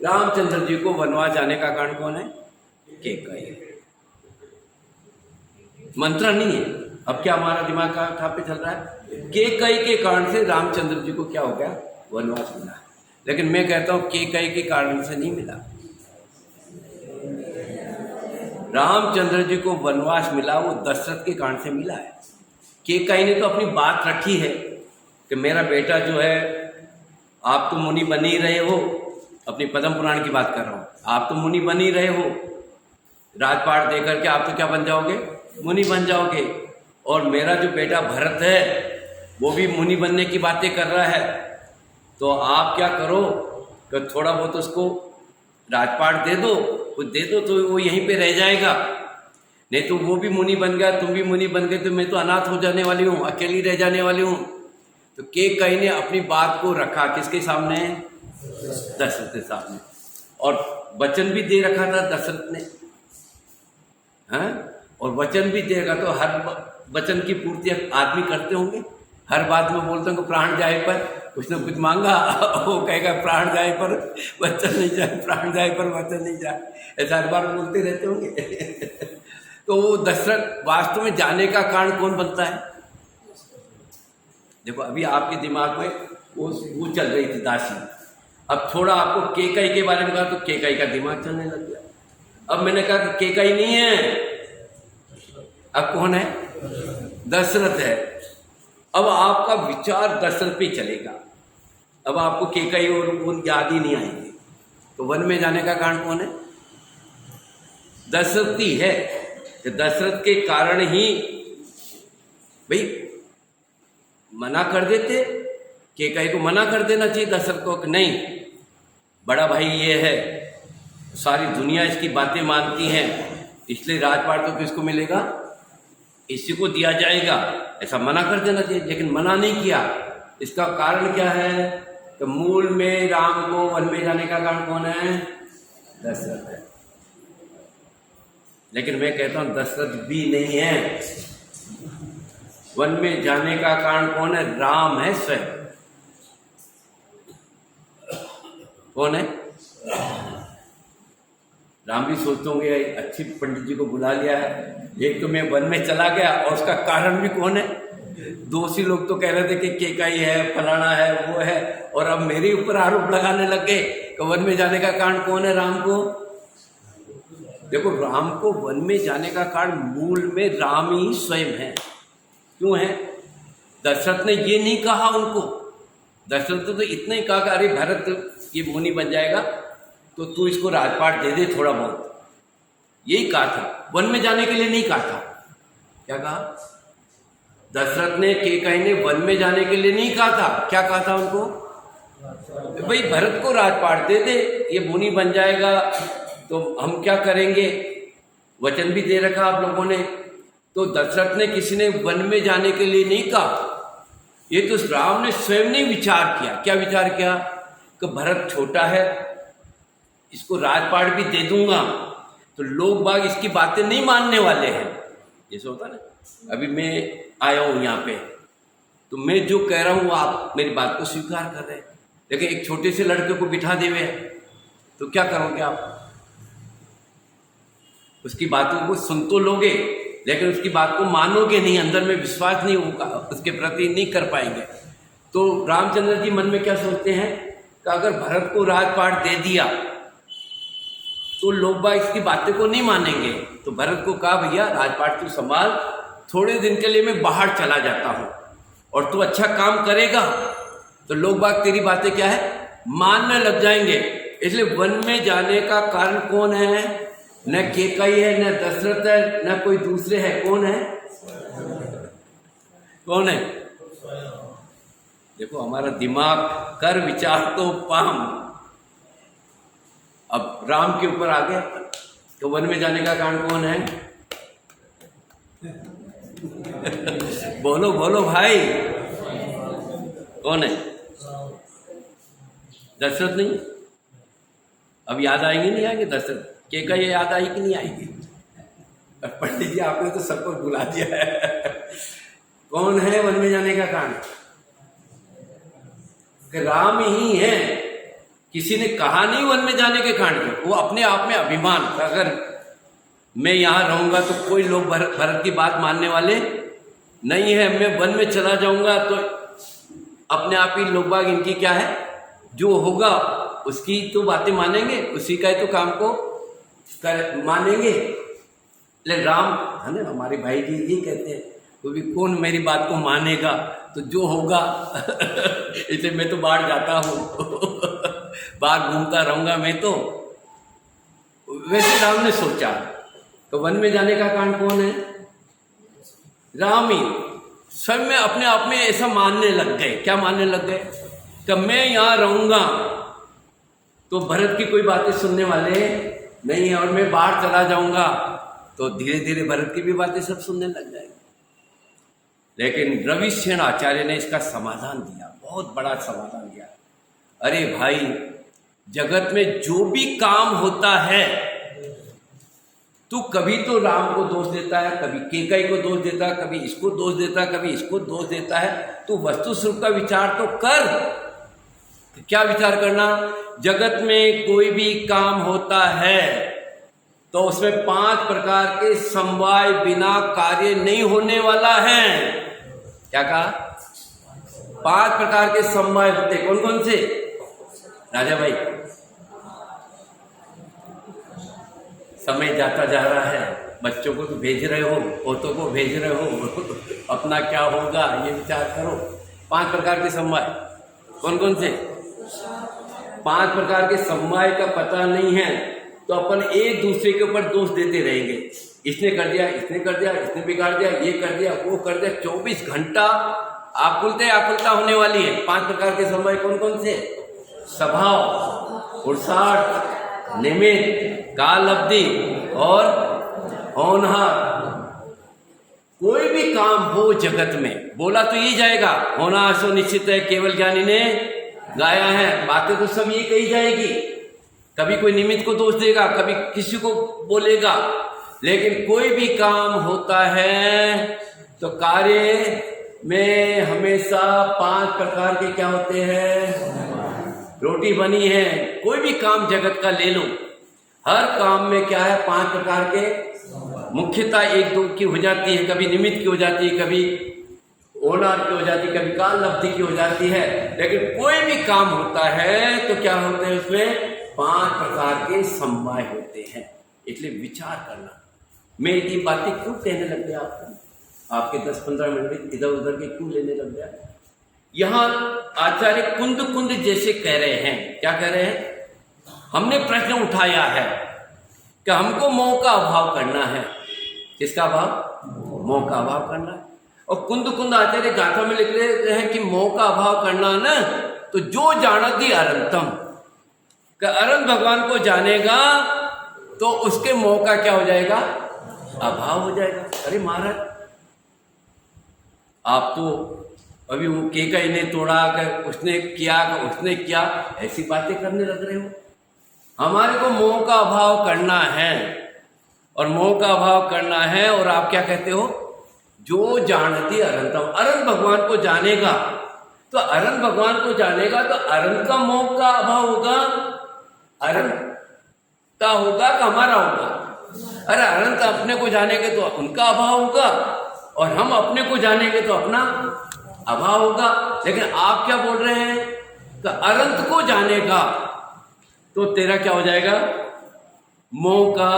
रामचंद्र जी को वनवास जाने का कारण कौन है? केकई। मंत्रा नहीं है। अब क्या हमारा दिमाग कहाँ पे चल रहा है? केकई के कारण से रामचंद्र जी को क्या हो गया, वनवास मिला। लेकिन मैं कहता हूं केकई के कारण से नहीं मिला। रामचंद्र जी को वनवास मिला वो दशरथ के कांड से मिला है। केकई ने तो अपनी बात रखी है कि मेरा बेटा जो है, आप तो मुनि बन ही रहे हो, अपनी पद्म पुराण की बात कर रहा हूँ, आप तो मुनि बन ही रहे हो, राजपाट दे करके आप तो क्या बन जाओगे, मुनि बन जाओगे, और मेरा जो बेटा भरत है वो भी मुनि बनने की बातें कर रहा है, तो आप क्या करो कि थोड़ा बहुत उसको राजपाट दे दो, कुछ दे दो तो वो यहीं पे रह जाएगा, नहीं तो वो भी मुनि बन गया, तुम भी मुनि बन गए, तो मैं तो अनाथ हो जाने वाली हूँ, अकेली रह जाने वाली हूँ। तो केकई ने अपनी बात को रखा किसके सामने, दशरथ के सामने, और वचन भी दे रखा था दशरथ ने, हैं, और वचन भी दे रखा, तो हर वचन की पूर्ति आदमी करते होंगे, हर बात में बोलते होंगे प्राण जाए पर कुछ न कुछ मांगा, वो कहेगा प्राण जाए पर वचन नहीं जाए, प्राण जाए पर वचन नहीं जाए, ऐसा हर बार बोलते रहते होंगे। तो वो दशरथ वास्तव में जाने का कारण कौन बनता है? देखो अभी आपके दिमाग में वो चल रही थी दासी, अब थोड़ा आपको केकई के बारे में कहा तो केकई का दिमाग चलने लग गया। अब मैंने कहा कि केकई नहीं है, अब कौन है? दशरथ है। अब आपका विचार दशरथ पे चलेगा, अब आपको केकई और वो याद ही नहीं आएंगे। तो वन में जाने का कारण कौन है? दशरथ ही है। कि दशरथ के कारण ही भाई मना कर देते, केकई को मना कर देना चाहिए दशरथ को कि नहीं, बड़ा भाई ये है, सारी दुनिया इसकी बातें मानती है, इसलिए राजपाट तो किसको मिलेगा, इसी को दिया जाएगा, ऐसा मना कर देना चाहिए, लेकिन मना नहीं किया। इसका कारण क्या है कि मूल में राम को वन में जाने का कारण कौन है? दशरथ है। लेकिन मैं कहता हूं दशरथ भी नहीं है, वन में जाने का कारण कौन है? राम है स्वयं। कौन है? राम भी सोचते होंगे अच्छी पंडित जी को बुला लिया है, एक तो मैं वन में चला गया, और उसका कारण भी कौन है? दोषी लोग तो कह रहे थे कि केकई है, फलाना है, वो है, और अब मेरे ऊपर आरोप लगाने लग गए कि वन में जाने का कारण कौन है? राम को। देखो राम को वन में जाने का कारण मूल में राम ही स्वयं है। क्यों है? दशरथ ने ये नहीं कहा उनको, दशरथ तो इतना ही कहा कि अरे भरत ये मुनि बन जाएगा तो तू इसको राजपाट दे दे थोड़ा बहुत, यही कहा था, वन में जाने के लिए नहीं कहा था। क्या कहा? दशरथ ने, केकई ने वन में जाने के लिए नहीं कहा था, क्या कहा था उनको? भाई भरत को राजपाट दे दे, ये मुनि बन जाएगा, तो हम क्या करेंगे, वचन भी दे रखा आप लोगों ने। तो दशरथ ने किसी ने वन में जाने के लिए नहीं कहा, ये तो राम ने स्वयं ने विचार किया। क्या विचार किया? कि भरत छोटा है, इसको राजपाट भी दे दूंगा तो लोग बाग इसकी बातें नहीं मानने वाले हैं। जैसे होता ना, अभी मैं आया हूं यहाँ पे, तो मैं जो कह रहा हूं आप मेरी बात को स्वीकार कर रहे हैं, लेकिन एक छोटे से लड़के को बिठा देवे तो क्या करोगे आप? उसकी बातों को सुन तो लोगे, लेकिन उसकी बात को मानोगे नहीं, अंदर में विश्वास नहीं होगा, उसके प्रति नहीं कर पाएंगे। तो रामचंद्र जी मन में क्या सोचते हैं कि अगर भरत को राजपाट दे दिया तो लोग बाग इसकी बातें को नहीं मानेंगे। तो भरत को कहा भैया राजपाट तू संभाल, थोड़े दिन के लिए मैं बाहर चला जाता हूं, और तू अच्छा काम करेगा तो लोग बाग तेरी बातें क्या है, मानने लग जाएंगे। इसलिए वन में जाने का कारण कौन है? न केकई है, न दशरथ है, न कोई दूसरे है। कौन है? कौन है? देखो हमारा दिमाग कर विचार तो पाम। अब राम के ऊपर आ गया, तो वन में जाने का कारण कौन है? बोलो बोलो भाई, कौन है? दशरथ नहीं? अब याद आएंगे नहीं आएंगे दशरथ? केकई याद आई कि नहीं आएगी? पंडित जी आपने तो सबको बुला दिया है। कौन है वन में जाने का कारण? राम ही है। किसी ने कहा नहीं वन में जाने के कारण, वो अपने आप में अभिमान, अगर मैं यहां रहूंगा तो कोई लोग भरत की बात मानने वाले नहीं है, मैं वन में चला जाऊंगा तो अपने आप ही लोग बाग इनकी क्या है, जो होगा उसकी तो बातें मानेंगे, उसी का ही तो काम को मानेंगे। ले राम है ना, हमारे भाई जी यही कहते हैं, कोई कौन मेरी बात को मानेगा, तो जो होगा इसलिए मैं तो बाहर जाता हूँ बाहर घूमता रहूँगा मैं तो। वैसे राम ने सोचा तो वन में जाने का कारण कौन है? राम ही। स्वयं में अपने आप में ऐसा मानने लग गए। क्या मानने लग गए? कि मैं यहाँ रहूँगा तो भरत की कोई बातें सुनने वाले नहीं है, और मैं बाहर चला जाऊँगा तो धीरे धीरे भरत की भी बातें सब सुनने लग जाएंगे। लेकिन रविशेन आचार्य ने इसका समाधान दिया, बहुत बड़ा समाधान दिया। अरे भाई, जगत में जो भी काम होता है तू कभी तो राम को दोष देता है, कभी केकई को दोष देता है, कभी इसको दोष देता है, कभी इसको दोष देता है। तू वस्तु स्वरूप का विचार तो कर। क्या विचार करना? जगत में कोई भी काम होता है तो उसमें 5 प्रकार के समवाय बिना कार्य नहीं होने वाला है। क्या कहा? 5 प्रकार के समवाय होते। कौन कौन से? राजा भाई, समय जाता जा रहा है, बच्चों को तो भेज रहे हो, पोतों को भेज रहे हो, अपना क्या होगा ये विचार करो। 5 प्रकार के समवाय कौन कौन से? 5 प्रकार के समवाय का पता नहीं है तो अपन एक दूसरे के ऊपर दोष देते रहेंगे। इसने कर दिया, इसने कर दिया, इसने बिगाड़ दिया, ये कर दिया, वो कर दिया। 24 घंटा आकुलता होने वाली है। 5 प्रकार के समवाय कौन कौन से? स्वभाव, पुरुषार्थ, निमित्त, काल अवधि और होनहार। कोई भी काम हो जगत में, बोला तो ये जाएगा, होना सो निश्चित है केवल ज्ञानी ने गाया है। बातें तो सब ये कही जाएगी। कभी कोई निमित्त को दोष देगा, कभी किसी को बोलेगा, लेकिन कोई भी काम होता है तो कार्य में हमेशा 5 प्रकार के क्या होते हैं? रोटी बनी है। कोई भी काम जगत का ले लो, हर काम में क्या है? 5 प्रकार के मुख्यता 1-2 की हो जाती है, कभी निमित्त की हो जाती है, कभी ओनार की हो जाती है, कभी काल अवधि की हो जाती है। लेकिन कोई भी काम होता है तो क्या होते हैं? उसमें 5 प्रकार के समवाय होते हैं। इसलिए विचार करना। मैं ये बातें क्यों कहने लग गया आपके 10-15 मिनट इधर उधर के क्यों लेने लग गया? यहाँ आचार्य कुंद जैसे कह रहे हैं। क्या कह रहे हैं? हमने प्रश्न उठाया है कि हमको मोह का अभाव करना है। किसका अभाव? मोह का अभाव करना है। और कुंद आचार्य गाथा में लिख रहे हैं कि मोह का अभाव करना ना, तो जो जानती अरंतम, कि अनंत भगवान को जानेगा तो उसके मोह का क्या हो जाएगा? अभाव हो जाएगा। अरे महाराज, आप तो अभी वो केकई ने तोड़ा कर उसने किया, ऐसी बातें करने लग रहे हो। हमारे को मोह का अभाव करना है, और मोह का अभाव करना है। और आप क्या कहते हो? जो जानती अनंतम, अनंत भगवान को जानेगा तो अनंत भगवान को जानेगा तो अनंत का मोह का अभाव होगा। अनंत का होगा कि हमारा होगा? अरे अनंत अपने को जानेंगे तो उनका अभाव होगा, और हम अपने को जानेंगे तो अपना अभाव होगा। लेकिन आप क्या बोल रहे हैं कि अनंत को जानेगा तो तेरा क्या हो जाएगा? मोह का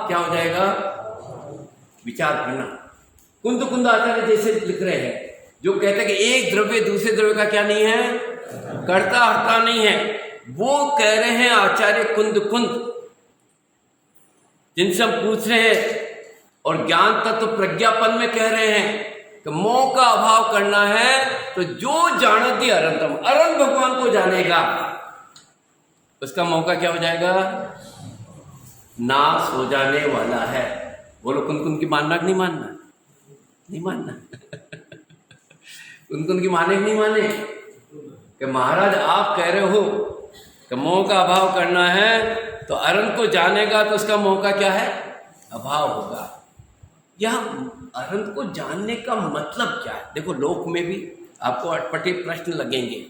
क्या हो जाएगा? विचार करना। कुंद आचार्य जैसे लिख रहे हैं, जो कहते हैं कि एक द्रव्य दूसरे द्रव्य का क्या नहीं है? करता हरता नहीं है। वो कह रहे हैं आचार्य कुंद जिनसे हम पूछ रहे हैं, और ज्ञान तत्व प्रज्ञापन में कह रहे हैं कि मोह का अभाव करना है तो जो जानती अनंतम, अनंत भगवान को जानेगा उसका मोह का क्या हो जाएगा? नाश हो जाने वाला है। बोलो कुंद की मानना कि नहीं मानना? नहीं मानना कुंद की माने कि नहीं माने? कि महाराज आप कह रहे हो कि मोह का अभाव करना है तो अनंत को जानेगा तो उसका मोह का क्या है? अभाव होगा। यह अनंत को जानने का मतलब क्या है? देखो, लोक में भी आपको अटपटे प्रश्न लगेंगे।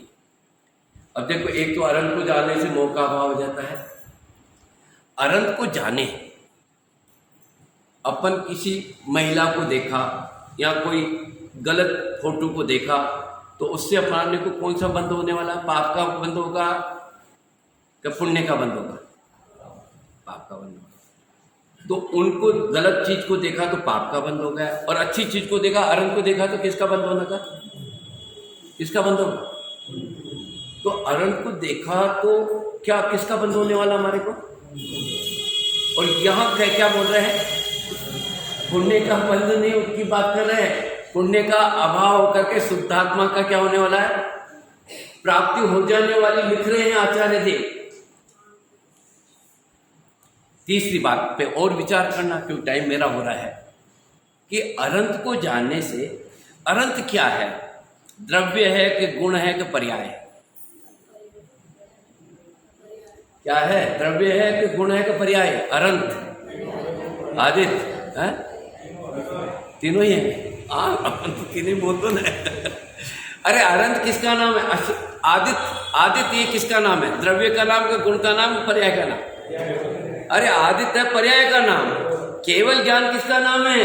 अब देखो, एक तो अनंत को जानने से मोह का अभाव हो जाता है। अनंत को जाने, अपन किसी महिला को देखा या कोई गलत फोटो को देखा तो उससे अपनाने को कौन सा बंद होने वाला? पाप का बंद होगा कि पुण्य का बंद होगा? पाप का बंद होगा। तो उनको गलत चीज को देखा तो पाप का बंध हो गया, और अच्छी चीज को देखा, अरंत को देखा तो किसका बंध होना था? किसका बंध होगा? तो अरंत को देखा तो क्या किसका बंध होने वाला हमारे को? और यहाँ क्या बोल रहे हैं? पुण्य का बंध नहीं उसकी बात कर रहे हैं, पुण्य का अभाव होकर के शुद्धात्मा का क्या होने वाला है? प्राप्ति हो जाने वाली लिख रहे हैं आचार्य जी। तीसरी बात पे और विचार करना, क्यों टाइम मेरा हो रहा है, कि अनंत को जानने से अनंत क्या है? द्रव्य है कि गुण है कि पर्याय है? क्या है? द्रव्य है कि गुण है कि पर्याय है? अनंत आदित्य है, तीनों ही है। तीनों बोल दो ना। अरे अनंत किसका नाम है? आदित्य, आदित्य ये किसका नाम है? द्रव्य का नाम का, गुण का नाम, पर्याय का नाम? अरे आदित्य है पर्याय का नाम। केवल ज्ञान किसका नाम है?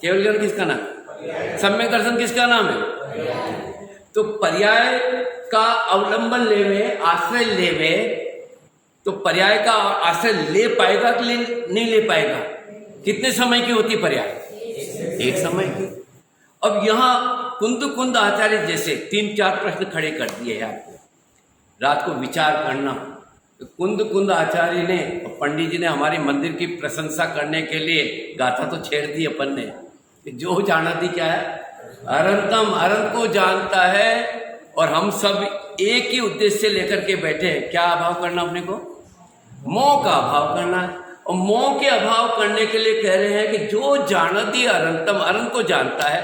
केवल ज्ञान किसका नाम? सम्यक दर्शन किसका नाम है? तो पर्याय का अवलंबन लेवे, आश्रय लेवे, तो पर्याय का आश्रय ले पाएगा कि नहीं ले पाएगा? कितने समय की होती पर्याय? एक समय की। अब यहाँ कुंद आचार्य जैसे 3-4 प्रश्न खड़े कर दिए हैं आपको, रात को विचार करना। तो कुंद आचार्य ने और पंडित जी ने हमारे मंदिर की प्रशंसा करने के लिए गाथा तो छेड़ दी अपन ने, जो जानती क्या है? अनंतम, अनंत को जानता है। और हम सब एक ही उद्देश्य से लेकर के बैठे हैं, क्या अभाव करना? अपने को मोह का अभाव करना है। और मोह के अभाव करने के लिए कह रहे हैं कि जो जानती अनंतम, अनंत को जानता है।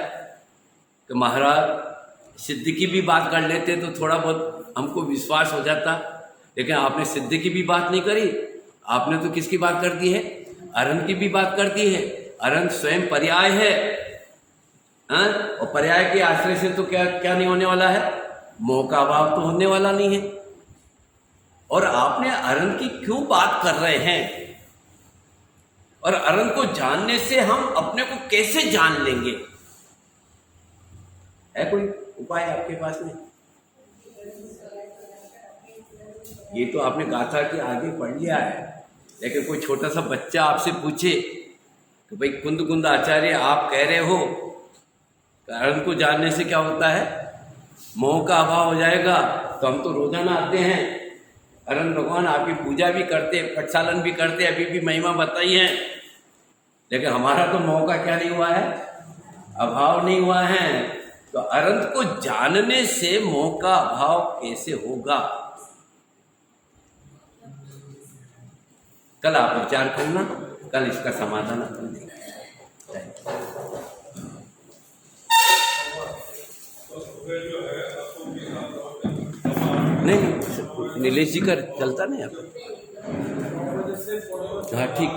कि महाराज सिद्धि की भी बात कर लेते तो थोड़ा बहुत हमको विश्वास हो जाता, लेकिन आपने सिद्धि की भी बात नहीं करी, आपने तो किसकी बात कर दी है? अनंत की भी बात कर दी है। अनंत स्वयं पर्याय है, और पर्याय के आश्रय से तो क्या क्या नहीं होने वाला है? मोह का अभाव तो होने वाला नहीं है। और आपने अनंत की क्यों बात कर रहे हैं? और अनंत को जानने से हम अपने को कैसे जान लेंगे? है कोई उपाय आपके पास में? ये तो आपने गाथा के आगे पढ़ लिया है, लेकिन कोई छोटा सा बच्चा आपसे पूछे कि भाई कुंद आचार्य आप कह रहे हो अनंत को जानने से क्या होता है? मोह का अभाव हो जाएगा। तो हम तो रोजाना आते हैं, अनंत भगवान आपकी पूजा भी करते, प्रक्षालन भी करते, अभी भी महिमा बताई है, लेकिन हमारा तो मोह का क्या नहीं हुआ है? अभाव नहीं हुआ है। तो अनंत को जानने से मोह का अभाव कैसे होगा? कल आप विचार करना, कल इसका समाधान अपन देंगे। नहीं, नीलेश जी का चलता नहीं आप? हाँ ठीक।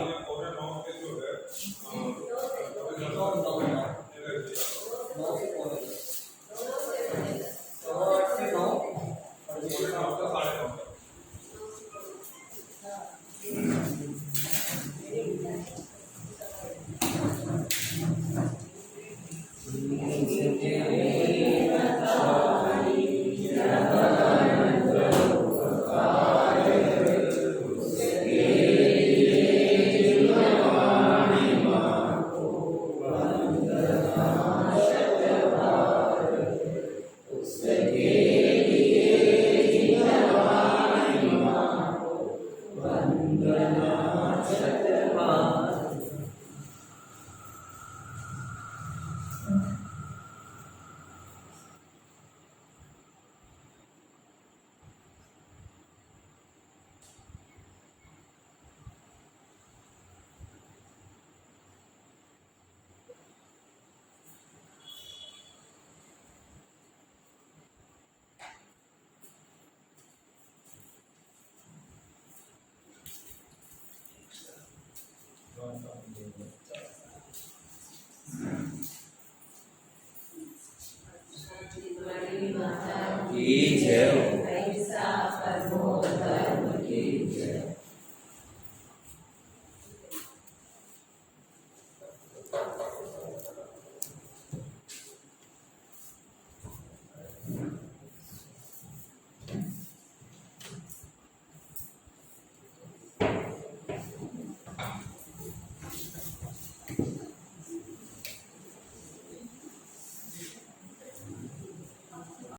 जय हो।